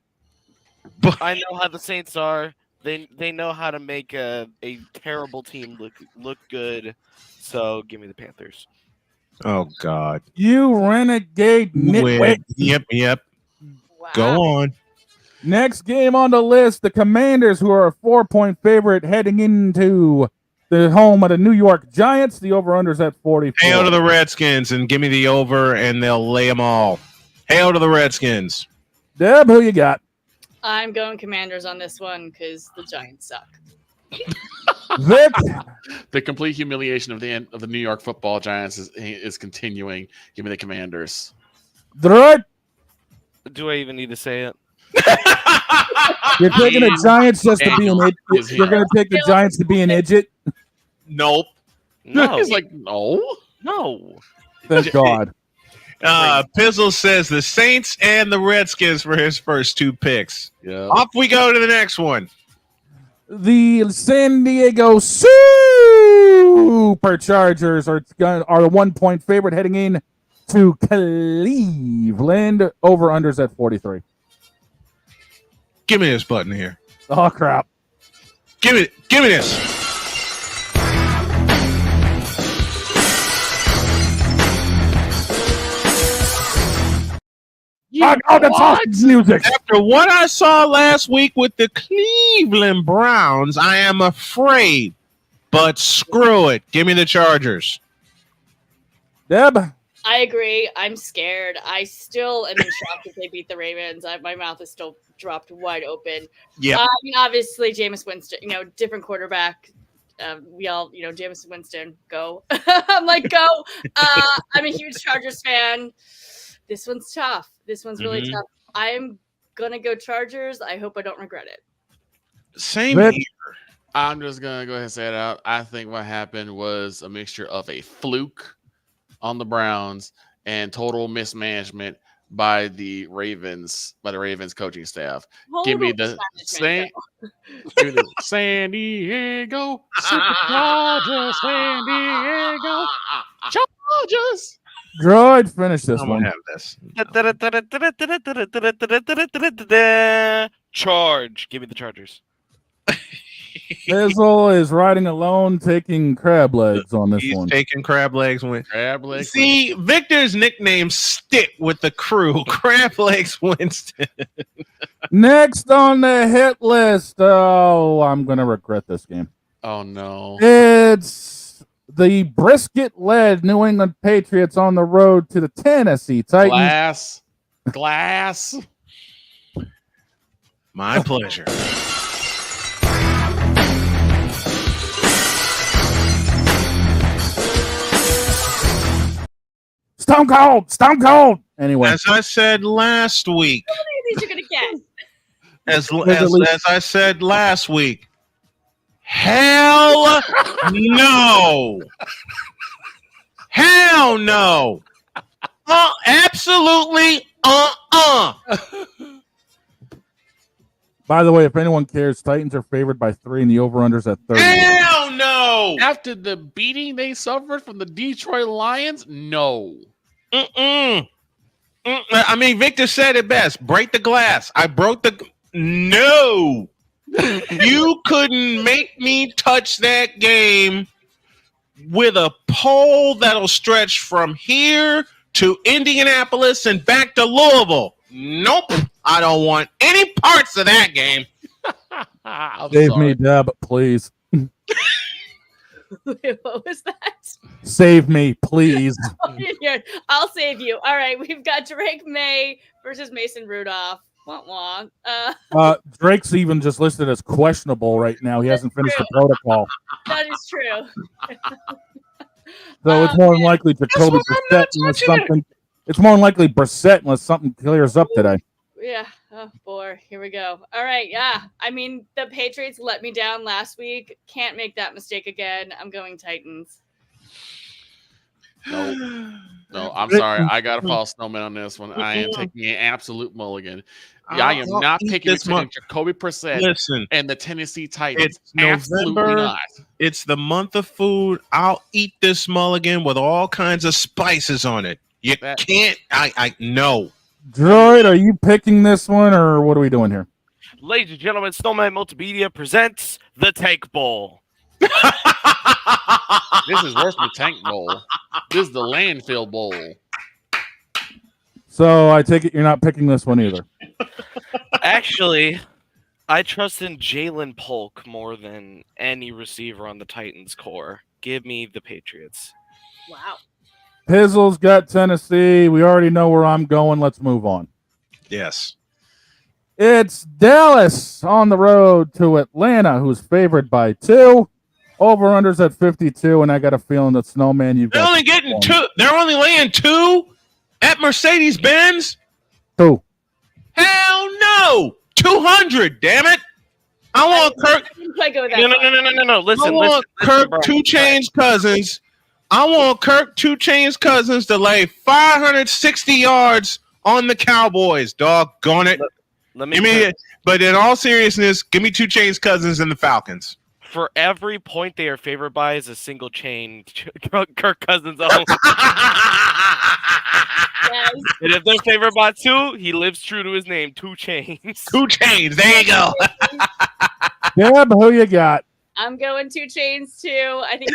I know how the Saints are. They know how to make a terrible team look good. So give me the Panthers. Oh God. You renegade nitwit. Yep. Wow. Go on. Next game on the list, the Commanders, who are a 4-point favorite heading into the home of the New York Giants. The over-under's at 44. Hail to the Redskins and give me the over, and they'll lay them all. Hail to the Redskins. Deb, who you got? I'm going Commanders on this one because the Giants suck. Vic, the complete humiliation of the New York Football Giants is continuing. Give me the Commanders. Droid. Do I even need to say it? You're taking the Giants just to be an idiot. You're going to take the Giants to be an idiot? Nope. No. He's like, no. Thank God. Pizzle says the Saints and the Redskins for his first 2 picks. Yeah. Off we go to the next one. The San Diego Superchargers are the 1-point favorite heading in to Cleveland. Over-unders at 43. Give me this button here. Oh, crap. Give me this. That's music. After what I saw last week with the Cleveland Browns, I am afraid. But screw it. Give me the Chargers. Deb? I agree. I'm scared. I still am in shock that they beat the Ravens. My mouth is still dropped wide open. Yeah. I mean, obviously, Jameis Winston, different quarterback. We all, Jameis Winston, go. I'm like, go. I'm a huge Chargers fan. This one's tough. This one's really tough. I'm going to go Chargers. I hope I don't regret it. Same here. I'm just going to go ahead and say it out. I think what happened was a mixture of a fluke on the Browns and total mismanagement by the Ravens coaching staff. Horrible Give me the San Diego Superchargers, San Diego Chargers. Droid, finish this I'm one. gonna have this. Charge. Give me the Chargers. Fizzle is riding alone, taking crab legs on this He's one. taking crab legs. Crab legs. See, Victor's nicknames stick with the crew. Crab legs Winston. Next on the hit list. Oh, I'm gonna regret this game. Oh no. It's the brisket-led New England Patriots on the road to the Tennessee Titans. Glass. My pleasure. Stone Cold. Anyway, as I said last week, How many of these you're gonna get? as I said last week, hell no, hell no, absolutely, By the way, if anyone cares, Titans are favored by 3 and the over-under's at 30. Hell no! After the beating they suffered from the Detroit Lions, no. I mean, Victor said it best. Break the glass. I broke the... No! You couldn't make me touch that game with a pole that'll stretch from here to Indianapolis and back to Louisville. Nope. I don't want any parts of that game. Save me, Deb, please. Wait, what was that? Save me, please. I'll save you. All right, we've got Drake May versus Mason Rudolph. Wah, wah. Drake's even just listed as questionable right now. He hasn't finished the protocol. That is true. So it's more than likely Jacoby Brissett unless something. It's more than likely Brissett unless something clears up today. Yeah. Oh boy. Here we go. All right. Yeah. I mean, the Patriots let me down last week. Can't make that mistake again. I'm going Titans. No, I'm sorry. I gotta follow Snowman on this one. I am taking an absolute mulligan. I am not picking between Jacoby Brissett and the Tennessee Titans. It's November. Not. It's the month of food. I'll eat this mulligan with all kinds of spices on it. You can't. I no. Droid, are you picking this one or what are we doing here? Ladies and gentlemen, Snowman Multimedia presents the Tank Bowl. This is worse than the Tank Bowl. This is the Landfill Bowl. So I take it you're not picking this one either. Actually, I trust in Jalen Polk more than any receiver on the Titans core. Give me the Patriots. Wow. Pizzle's got Tennessee. We already know where I'm going. Let's move on. Yes. It's Dallas on the road to Atlanta, who's favored by 2. Over-unders at 52, and I got a feeling that Snowman, you've got... They're only getting 2. They're only laying 2 at Mercedes-Benz? 2. Hell no! 200, damn it! I want Kirk... No. Listen, I want Kirk 2 Chainz Cousins. I want Kirk 2 Chainz Cousins to lay 560 yards on the Cowboys. Doggone it. But in all seriousness, give me 2 Chainz Cousins and the Falcons. For every point they are favored by is a single chain. Kirk Cousins owns. Yes. And if they're favored by 2, he lives true to his name. 2 chains. 2 chains. There you go. Deb, who you got? I'm going 2 Chainz too. I think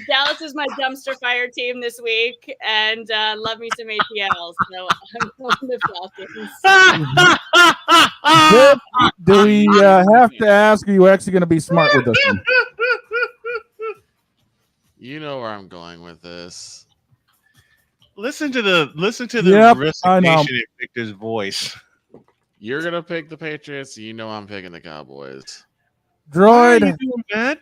Dallas is my dumpster fire team this week, and love me some APLs. So I'm going the Falcons. Deb, do we have to ask? Are you actually going to be smart with this one? You know where I'm going with this. Listen to the resignation in Victor's voice. You're gonna pick the Patriots. You know I'm picking the Cowboys. Droid. Why are you doing that?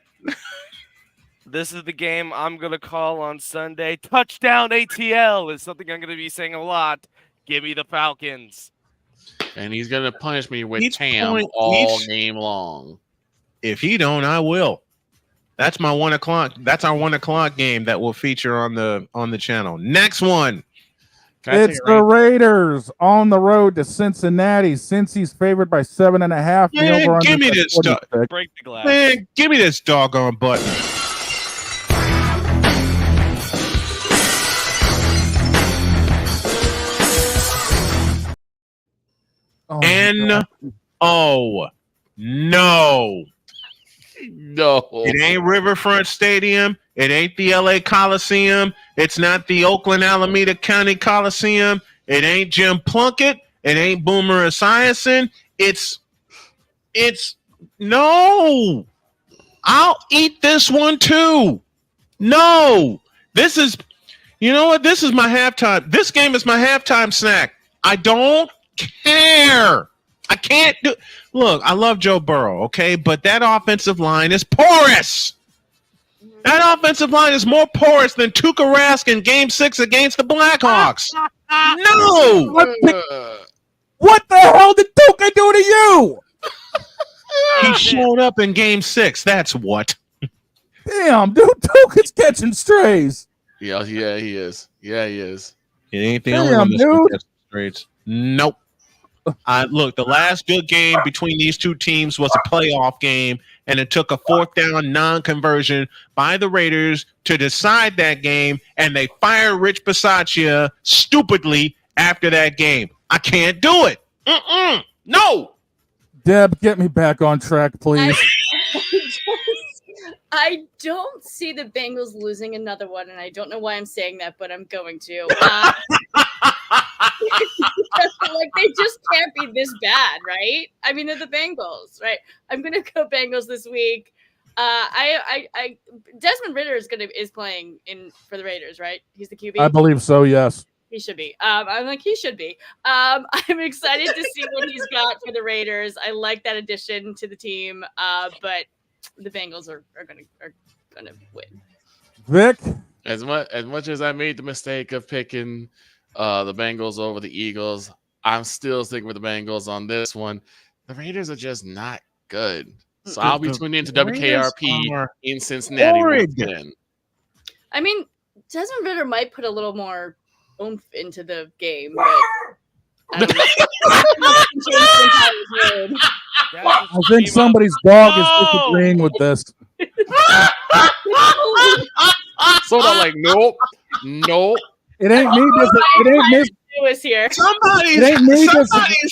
This is the game I'm going to call on Sunday. Touchdown ATL is something I'm going to be saying a lot. Give me the Falcons. And he's going to punish me with Tam all game long. If he don't, I will. That's my 1 o'clock. That's our 1 o'clock game that will feature on the channel. Next one. It's the Raiders on the road to Cincinnati. Cincy's favored by 7.5. The Man, over-under give me is this 46. Break the glass. Man, give me this doggone button. No. No. It ain't Riverfront Stadium. It ain't the LA Coliseum. It's not the Oakland Alameda County Coliseum. It ain't Jim Plunkett. It ain't Boomer Esiason. It's no. I'll eat this one too. No. This is, you know what? This is my halftime. This game is my halftime snack. I don't care. I can't do. Look, I love Joe Burrow, okay, but that offensive line is porous. That offensive line is more porous than Tuukka Rask in Game 6 against the Blackhawks. No. What the hell did Tuukka do to you? He showed up in Game 6. That's what. Damn, dude, Tuukka's catching strays. Yeah, he is. Yeah, he is. It ain't the only one that's catching strays. Nope. Look, the last good game between these two teams was a playoff game, and it took a 4th down non-conversion by the Raiders to decide that game, and they fired Rich Bisaccia stupidly after that game. I can't do it. No. Deb, get me back on track, please. I don't see the Bengals losing another one, and I don't know why I'm saying that, but I'm going to. Like, they just can't be this bad, right? I mean, they're the Bengals, right? I'm gonna go Bengals this week. Desmond Ridder is playing in for the Raiders, right? He's the QB. I believe so. Yes. He should be. I'm like, he should be. I'm excited to see what he's got for the Raiders. I like that addition to the team. But the Bengals are gonna win. Vic, as much as I made the mistake of picking the Bengals over the Eagles, I'm still sticking with the Bengals on this one. The Raiders are just not good. So I'll be tuning into WKRP in Cincinnati. I mean, Desmond Ridder might put a little more oomph into the game, but I don't know. I think somebody's dog is disagreeing with this. So they're like, nope. It ain't me. It ain't me. Lewis here. Somebody's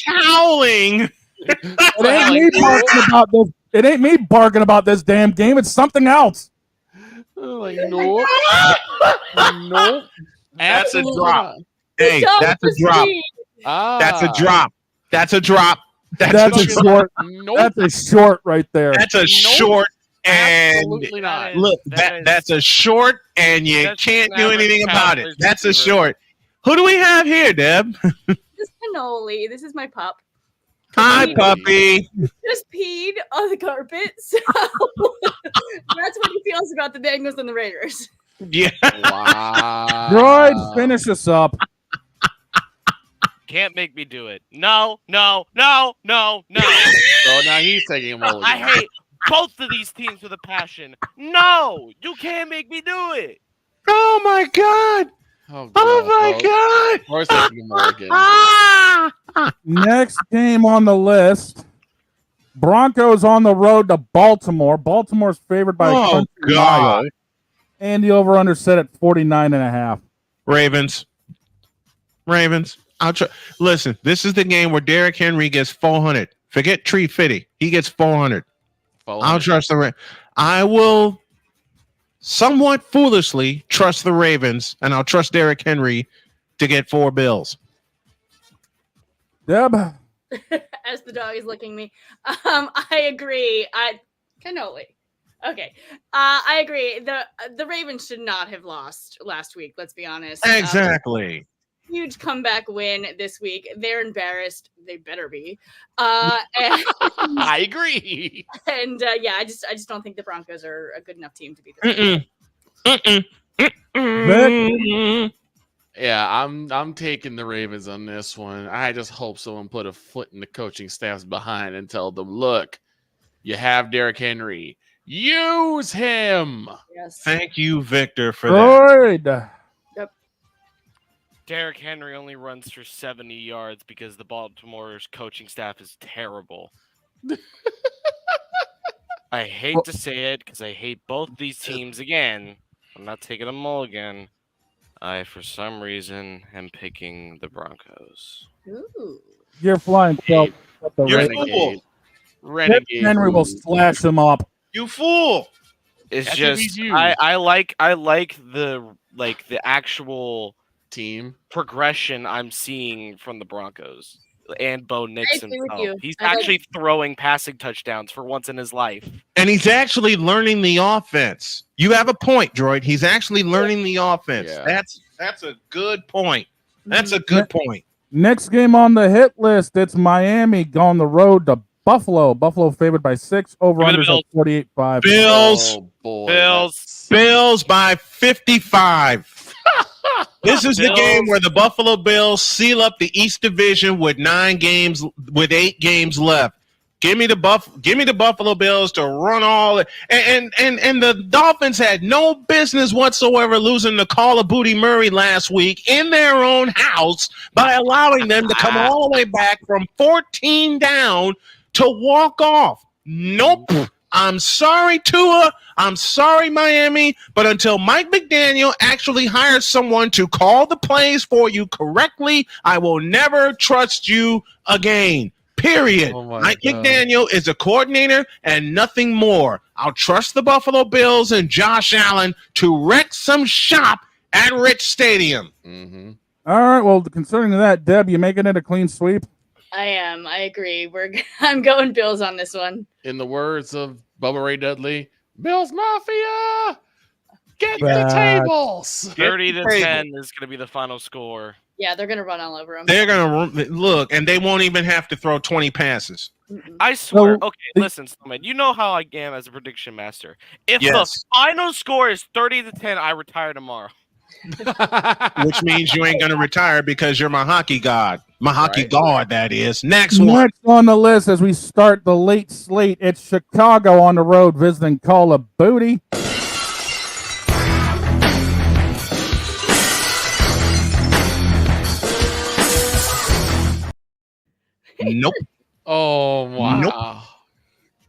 howling. It ain't me barking about this. It ain't me barking about this damn game. It's something else. Like, nope. That's a drop. Hey, that's a drop. That's a drop. That's a drop. That's a short. That's a short right there. That's a short. And absolutely not. Look, that's a short, and you can't do anything about it. That's a short. Who do we have here, Deb? This is Cannoli. This is my pup. Hi, puppy. Just peed on the carpet. So that's what he feels about the Bengals and the Raiders. Yeah. Wow. Droid, finish us up. Can't make me do it. No. So now he's taking him over. I hate both of these teams with a passion. No, you can't make me do it. Oh my God. Oh my God. Of course taking him over again. Next game on the list. Broncos on the road to Baltimore. Baltimore's favored by a country mile. And the over-under set at 49.5. Ravens. I'll try. Listen, this is the game where Derrick Henry gets 400. Forget Tree Fitty. He gets 400. I'll trust the I will somewhat foolishly trust the Ravens, and I'll trust Derrick Henry to get 4 bills. Deb? As the dog is licking me. I agree. Cannoli. Okay. I agree. The Ravens should not have lost last week, let's be honest. Exactly. Huge comeback win this week. They're embarrassed. They better be. I agree. And I just don't think the Broncos are a good enough team to beat the Ravens. Yeah, I'm taking the Ravens on this one. I just hope someone put a foot in the coaching staff's behind and tell them, look, you have Derrick Henry. Use him. Yes. Thank you, Victor, for that. Yep. Derrick Henry only runs for 70 yards because the Baltimore's coaching staff is terrible. I hate to say it because I hate both these teams again. I'm not taking a mulligan. I, for some reason, am picking the Broncos. Ooh. You're flying close. You're fool. Renegade. Henry will slash him up. You fool. It's That's just what I like the actual team progression I'm seeing from the Broncos and Bo Nix agree with himself. you. He's I like- actually throwing passing touchdowns for once in his life. And he's actually learning the offense. You have a point, Droid. He's actually learning the offense. Yeah. That's a good point. That's a good point. Next game on the hit list, it's Miami on the road to Buffalo. Buffalo favored by 6, over Give me the under 48.5. Bills. Oh boy. Bills by 55. This is the game where the Buffalo Bills seal up the East Division with 8 games left. Give me the Buffalo Bills to run all and the Dolphins had no business whatsoever losing to Call of Booty Murray last week in their own house by allowing them to come all the way back from 14 down to walk off. Nope. I'm sorry, Tua. I'm sorry, Miami. But until Mike McDaniel actually hires someone to call the plays for you correctly, I will never trust you again. Period. Mike McDaniel is a coordinator and nothing more. I'll trust the Buffalo Bills and Josh Allen to wreck some shop at Rich Stadium. Mm-hmm. All right. Well, concerning that, Deb, you making it a clean sweep? I am. I agree. I'm going Bills on this one. In the words of Bubba Ray Dudley, Bills Mafia, get the Bad. tables. 30 to 10 is going to be the final score. Yeah, they're gonna run all over them. They're going to look, and they won't even have to throw 20 passes. I swear. So, Okay, listen, Snowman. You know how I am as a prediction master. If Yes. the final score is 30 to 10, I retire tomorrow. Which means you ain't going to retire because you're my hockey god. My hockey Right. god, that is. Next one. Next on the list as we start the late slate, it's Chicago on the road visiting Call of Booty. Nope. Oh wow.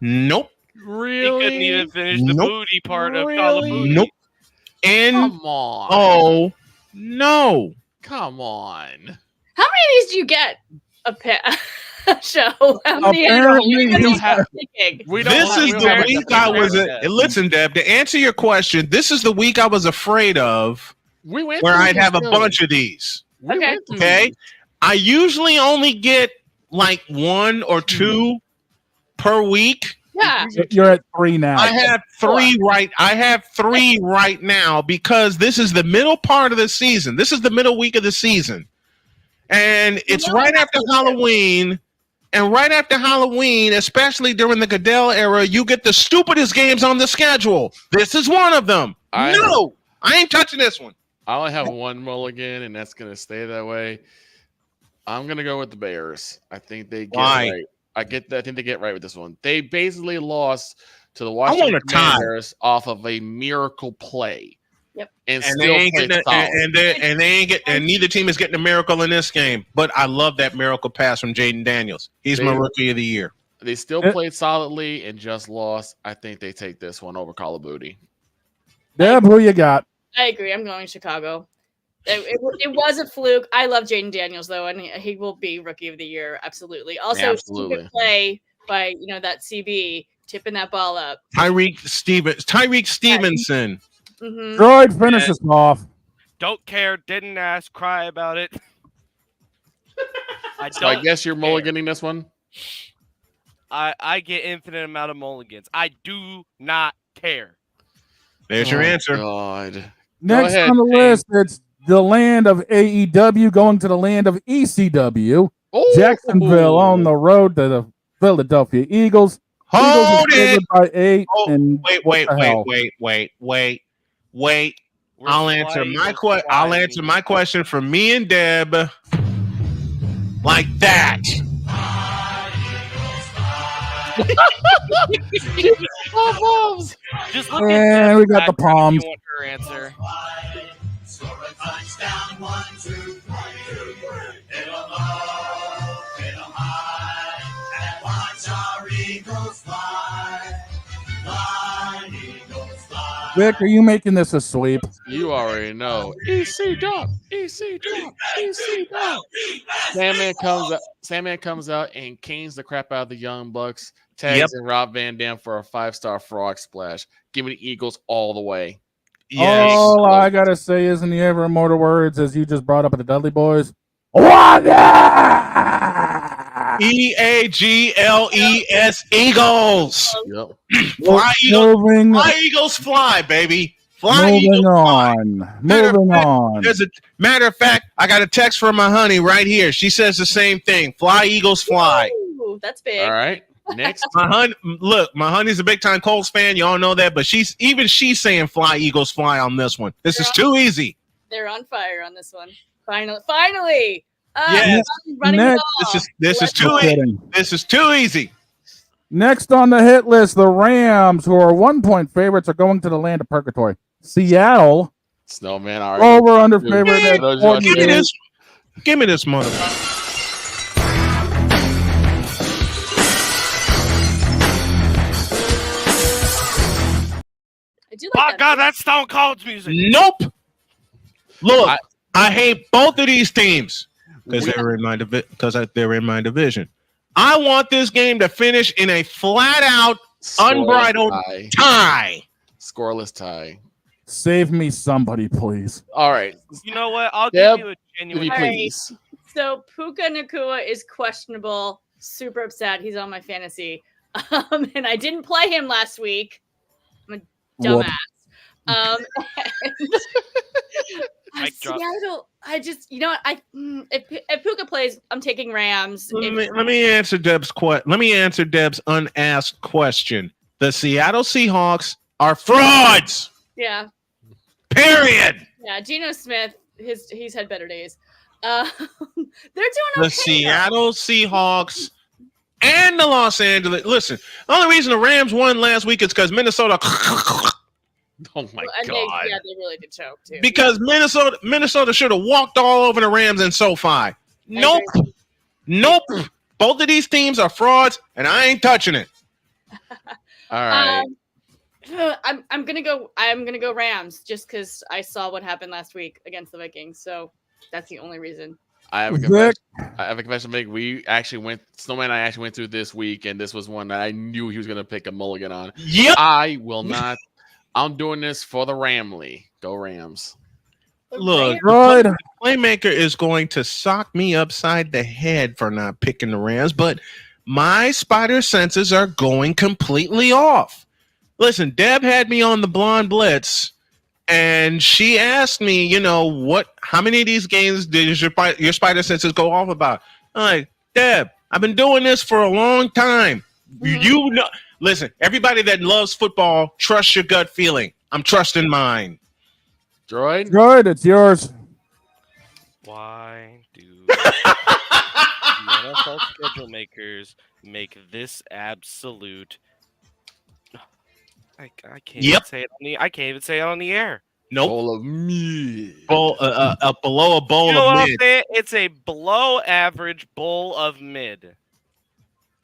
Nope. Really? He couldn't even finish the Nope. booty part of Call of Booty. Nope. And Come on. oh no. Come on. How many of these do you get a show? How many Apparently, are you we don't have- picking? We don't This have- is we the don't have week to I was. prepare that. Listen, Deb. To answer your question, this is the week I was afraid of, We went where through I'd this have a show. bunch of these. We Okay. went through Okay, this. I usually only get like 1 or 2 per week. Yeah. You're at 3 now. I have 3 right. I have 3 right now because this is the middle part of the season. This is the middle week of the season, and it's right after Halloween. And right after Halloween, especially during the Goodell era, you get the stupidest games on the schedule. This is one of them. I ain't touching this one. I only have one mulligan, and that's going to stay that way. I'm going to go with the Bears. I think they get Why? right. I think they get right with this one. They basically lost to the want Washington a tie. Commanders off of a miracle play. Yep. And And still they ain't played getting solid. and they ain't get and neither team is getting a miracle in this game. But I love that miracle pass from Jaden Daniels. He's my rookie of the year. They still played solidly and just lost. I think they take this one over Call of Booty. Deb, who you got? I agree. I'm going Chicago. It was a fluke. I love Jaden Daniels though, and he will be rookie of the year. Absolutely. Also, Absolutely. stupid play by that CB tipping that ball up. Tyreek Stevenson. Mm-hmm. Droid, finish us off. Don't care. Didn't ask. Cry about it. I So I don't. guess you're mulliganing this one. I get infinite amount of mulligans. I do not care. There's your answer. God. Next ahead, on the Dave. list, it's the land of AEW going to the land of ECW. Ooh. Jacksonville on the road to the Philadelphia Eagles. Hold Eagles are it. favored by 8. Oh, And wait. what the hell? Wait. We're I'll answer flying, my we're I'll flying. answer my question for me and Deb like that. Just look And at we got the palms. You want her answer. Score a touchdown, 1, 2, 3. Hit 'em low, hit 'em high, and watch our Eagles fly. Fly, Eagles fly. Vic, are you making this a sweep? You already know. EC drop, EC drop, EC drop. Sandman comes out and canes the crap out of the Young Bucks. Tags in Rob Van Dam for a 5-star frog splash. Give me the Eagles all the way. All I gotta say is, in the ever immortal words, as you just brought up at the Dudley Boys, EAGLES Eagles. Yep. Fly Eagles. Moving- Fly Eagles fly, baby. Fly Moving Eagles fly. on. Moving on. There's a matter of fact, I got a text from my honey right here. She says the same thing. Fly Eagles fly. Ooh, that's big. All right. Next. My honey's a big time Colts fan. Y'all know that, but she's saying fly Eagles fly on this one. This is too easy. They're on fire on this one. Finally. Yes. Running the ball. This is too easy. This is too easy. Next on the hit list, the Rams, who are 1-point favorites, are going to the land of purgatory. Seattle, Snowman, over under favorite at 48. Give me this mother. I do like that. God, that's Stone Cold's music. Nope. Look, I hate both of these teams because they're in my division. I want this game to finish in a flat-out, unbridled tie. Scoreless tie. Save me somebody, please. All right. You know what? I'll Deb, give you a genuine. please. So Puka Nacua is questionable. Super upset. He's on my fantasy. And I didn't play him last week. I'm a dumbass. Seattle, I just, you know what? If Puka plays, I'm taking Rams. Let me answer Deb's unasked question. The Seattle Seahawks are frauds. Yeah. Period. Yeah, Geno Smith, he's had better days. They're doing okay. The Seattle Seahawks and the Los Angeles. Listen, the only reason the Rams won last week is because Minnesota. Oh my And God! they really did choke too. Because Minnesota should have walked all over the Rams in SoFi. Nope. Both of these teams are frauds, and I ain't touching it. All right. I'm gonna go Rams just because I saw what happened last week against the Vikings. So that's the only reason. I have a confession to make. Snowman and I actually went through this week, and this was one that I knew he was gonna pick a mulligan on. Yep. I will not. I'm doing this for the Ramley. Go Rams. Look, the playmaker is going to sock me upside the head for not picking the Rams, but my spider senses are going completely off. Listen, Deb had me on the Blonde Blitz, and she asked me, how many of these games did your spider senses go off about? I'm like, Deb, I've been doing this for a long time. You know. Listen, everybody that loves football, trust your gut feeling. I'm trusting mine. Droid, it's yours. Why do the NFL schedule makers make this absolute? I can't even say it. I can't even say it on the air. Nope. Bowl of mid. Below a bowl You know of what mid. I'll say? It's a below average bowl of mid.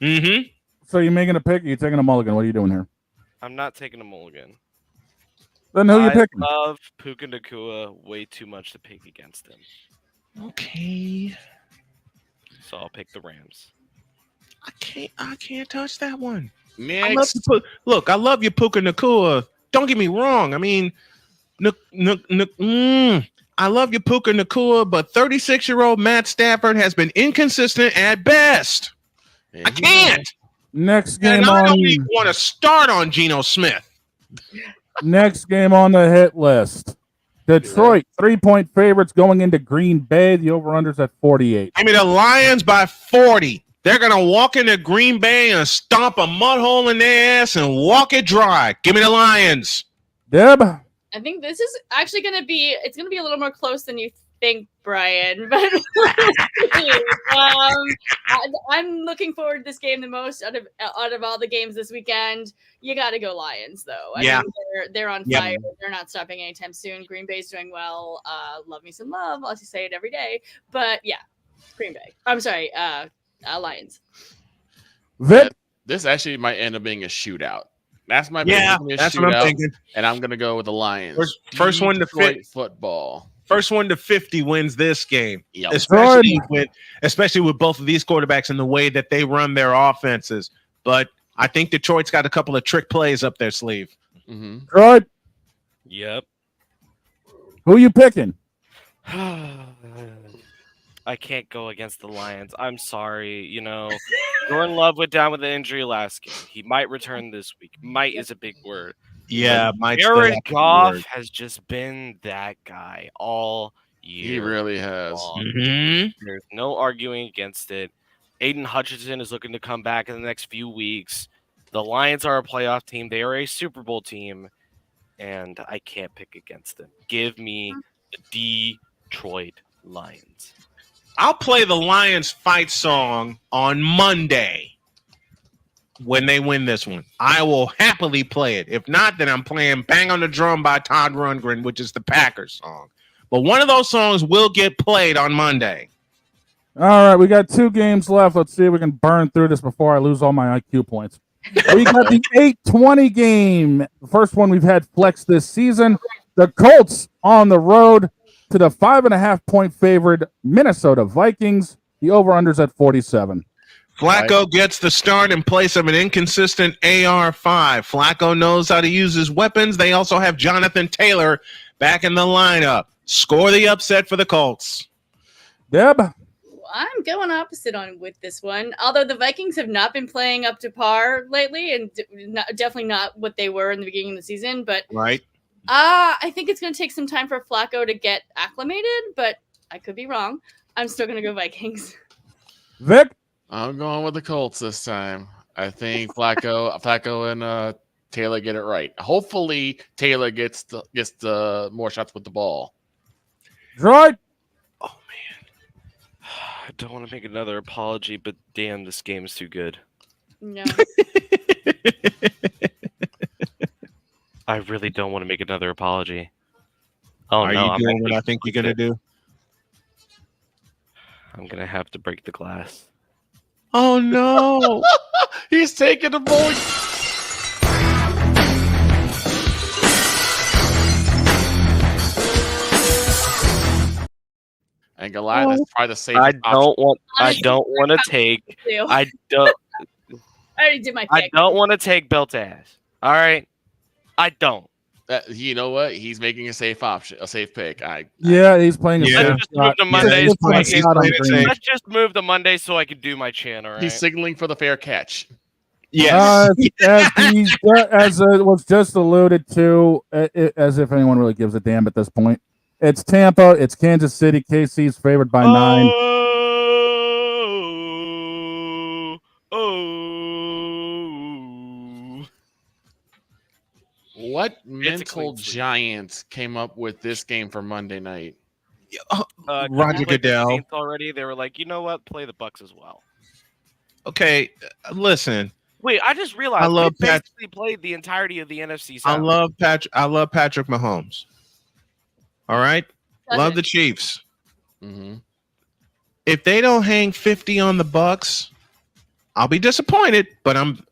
Mm-hmm. So you're making a pick? Or you taking a mulligan? What are you doing here? I'm not taking a mulligan. Then who you picking? I love Puka Nacua way too much to pick against him. Okay. So I'll pick the Rams. I can't touch that one. Next. I love you, Puka Nacua. Don't get me wrong. I mean, I love you, Puka Nacua, but 36-year-old Matt Stafford has been inconsistent at best. I can't. Next game and I on. don't even want to start on Geno Smith. Next game on the hit list. Detroit, 3-point favorites going into Green Bay. The over-under's at 48. I mean, the Lions by 40. They're going to walk into Green Bay and stomp a mud hole in their ass and walk it dry. Give me the Lions. Deb? I think this is actually going to be a little more close than you thank Brian, but I'm looking forward to this game the most out of all the games this weekend. You got to go Lions, though. I mean, they're on fire. They're not stopping anytime soon. Green Bay's doing well. Love me some love. I'll just say it every day. But yeah, Green Bay. I'm sorry, Lions. This actually might end up being a shootout. That's my that's what I'm thinking. And I'm gonna go with the Lions. First one to Detroit football. First one to 50 wins this game. Yep. Especially with both of these quarterbacks and the way that they run their offenses. But I think Detroit's got a couple of trick plays up their sleeve. Detroit. Yep. Who you picking? I can't go against the Lions. I'm sorry. You know, Jordan Love went down with an injury last game. He might return this week. Might is a big word. Yeah, Jared Goff has just been that guy all year. He really has. There's no arguing against it. Aiden Hutchinson is looking to come back in the next few weeks. The Lions are a playoff team. They are a Super Bowl team, and I can't pick against them. Give me the Detroit Lions. I'll play the Lions fight song on Monday when they win this one. I will happily play it. If not, then I'm playing Bang on the Drum by Todd Rundgren, which is the Packers song. But one of those songs will get played on Monday. All right, we got 2 games left. Let's see if we can burn through this before I lose all my IQ points. We got the 8:20 game. The first one we've had flex this season. The Colts on the road to the 5.5-point favored Minnesota Vikings. The over-under's at 47. Flacco gets the start in place of an inconsistent AR5. Flacco knows how to use his weapons. They also have Jonathan Taylor back in the lineup. Score the upset for the Colts. Deb? I'm going opposite on with this one. Although the Vikings have not been playing up to par lately, and definitely not what they were in the beginning of the season. But I think it's going to take some time for Flacco to get acclimated. But I could be wrong. I'm still going to go Vikings. Vic? I'm going with the Colts this time. I think Flacco and Taylor get it right. Hopefully, Taylor gets the more shots with the ball. Right. I don't want to make another apology, but damn, this game is too good. No. I really don't want to make another apology. Oh, Are no, you doing what I think you're going to do? I'm going to have to break the glass. Oh, no. He's taking the ball. And Goliath is probably the safest. I don't want to take. I already did my pick. I don't want to take Built Ass. All right, I don't. You know what? He's making a safe option, a safe pick. He's playing a safe Let's just move to Monday. Let's Let's just move to Monday so I can do my chant. All right. He's signaling for the fair catch. Yes. As was just alluded to, as if anyone really gives a damn at this point. It's Tampa. It's Kansas City. KC's favored by 9. What mental giants came up with this game for Monday night? Roger Goodell. Already, they were like, you know what? Play the Bucks as well. Okay, listen. Wait, I just realized we basically played the entirety of the NFC South. I love Patrick Mahomes. All right, love the Chiefs. Mm-hmm. If they don't hang 50 on the Bucks, I'll be disappointed. But I'm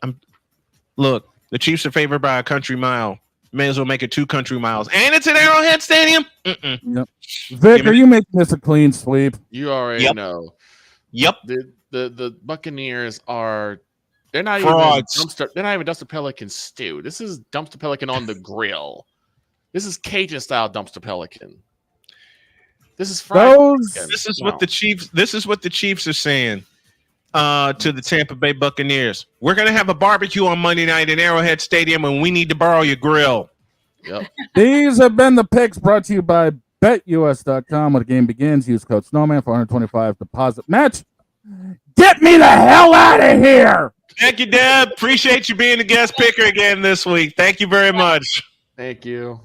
look. The Chiefs are favored by a country mile. May as well make it 2 country miles, and it's at Arrowhead Stadium. Yep. Vic, are you making this a clean sweep? You already know. Yep. The Buccaneers are. They're not frauds. Even dumpster. They're not even dumpster pelican stew. This is dumpster pelican on the grill. This is Cajun style dumpster pelican. This is fried. This is what the Chiefs. This is what the Chiefs are saying to the Tampa Bay Buccaneers. We're gonna have a barbecue on Monday night in Arrowhead Stadium, and we need to borrow your grill. Yep. These have been the picks brought to you by BetUS.com. When the game begins, use code Snowman for 125 deposit match. Get me the hell out of here! Thank you, Deb. Appreciate you being the guest picker again this week. Thank you very much. Thank you.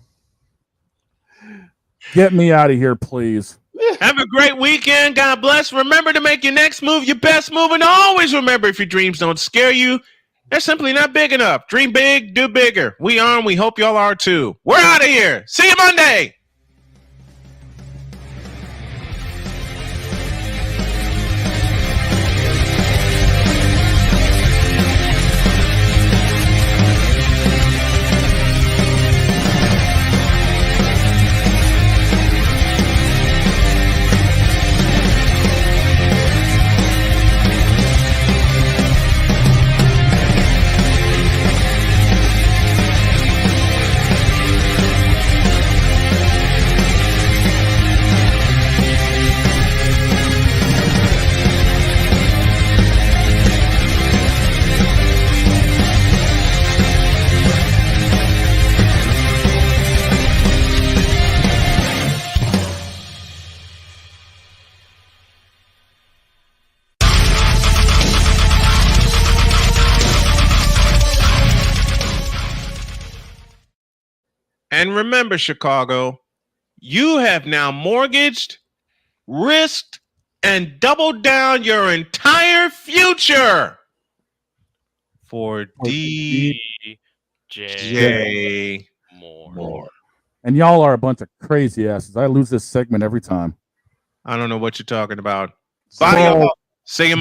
Get me out of here, please. Have a great weekend. God bless. Remember to make your next move your best move. And always remember, if your dreams don't scare you, they're simply not big enough. Dream big, do bigger. We are, and we hope y'all are too. We're out of here. See you Monday. And remember, Chicago, you have now mortgaged, risked, and doubled down your entire future for DJ Moore. And y'all are a bunch of crazy asses. I lose this segment every time. I don't know what you're talking about. Bye, y'all. See you.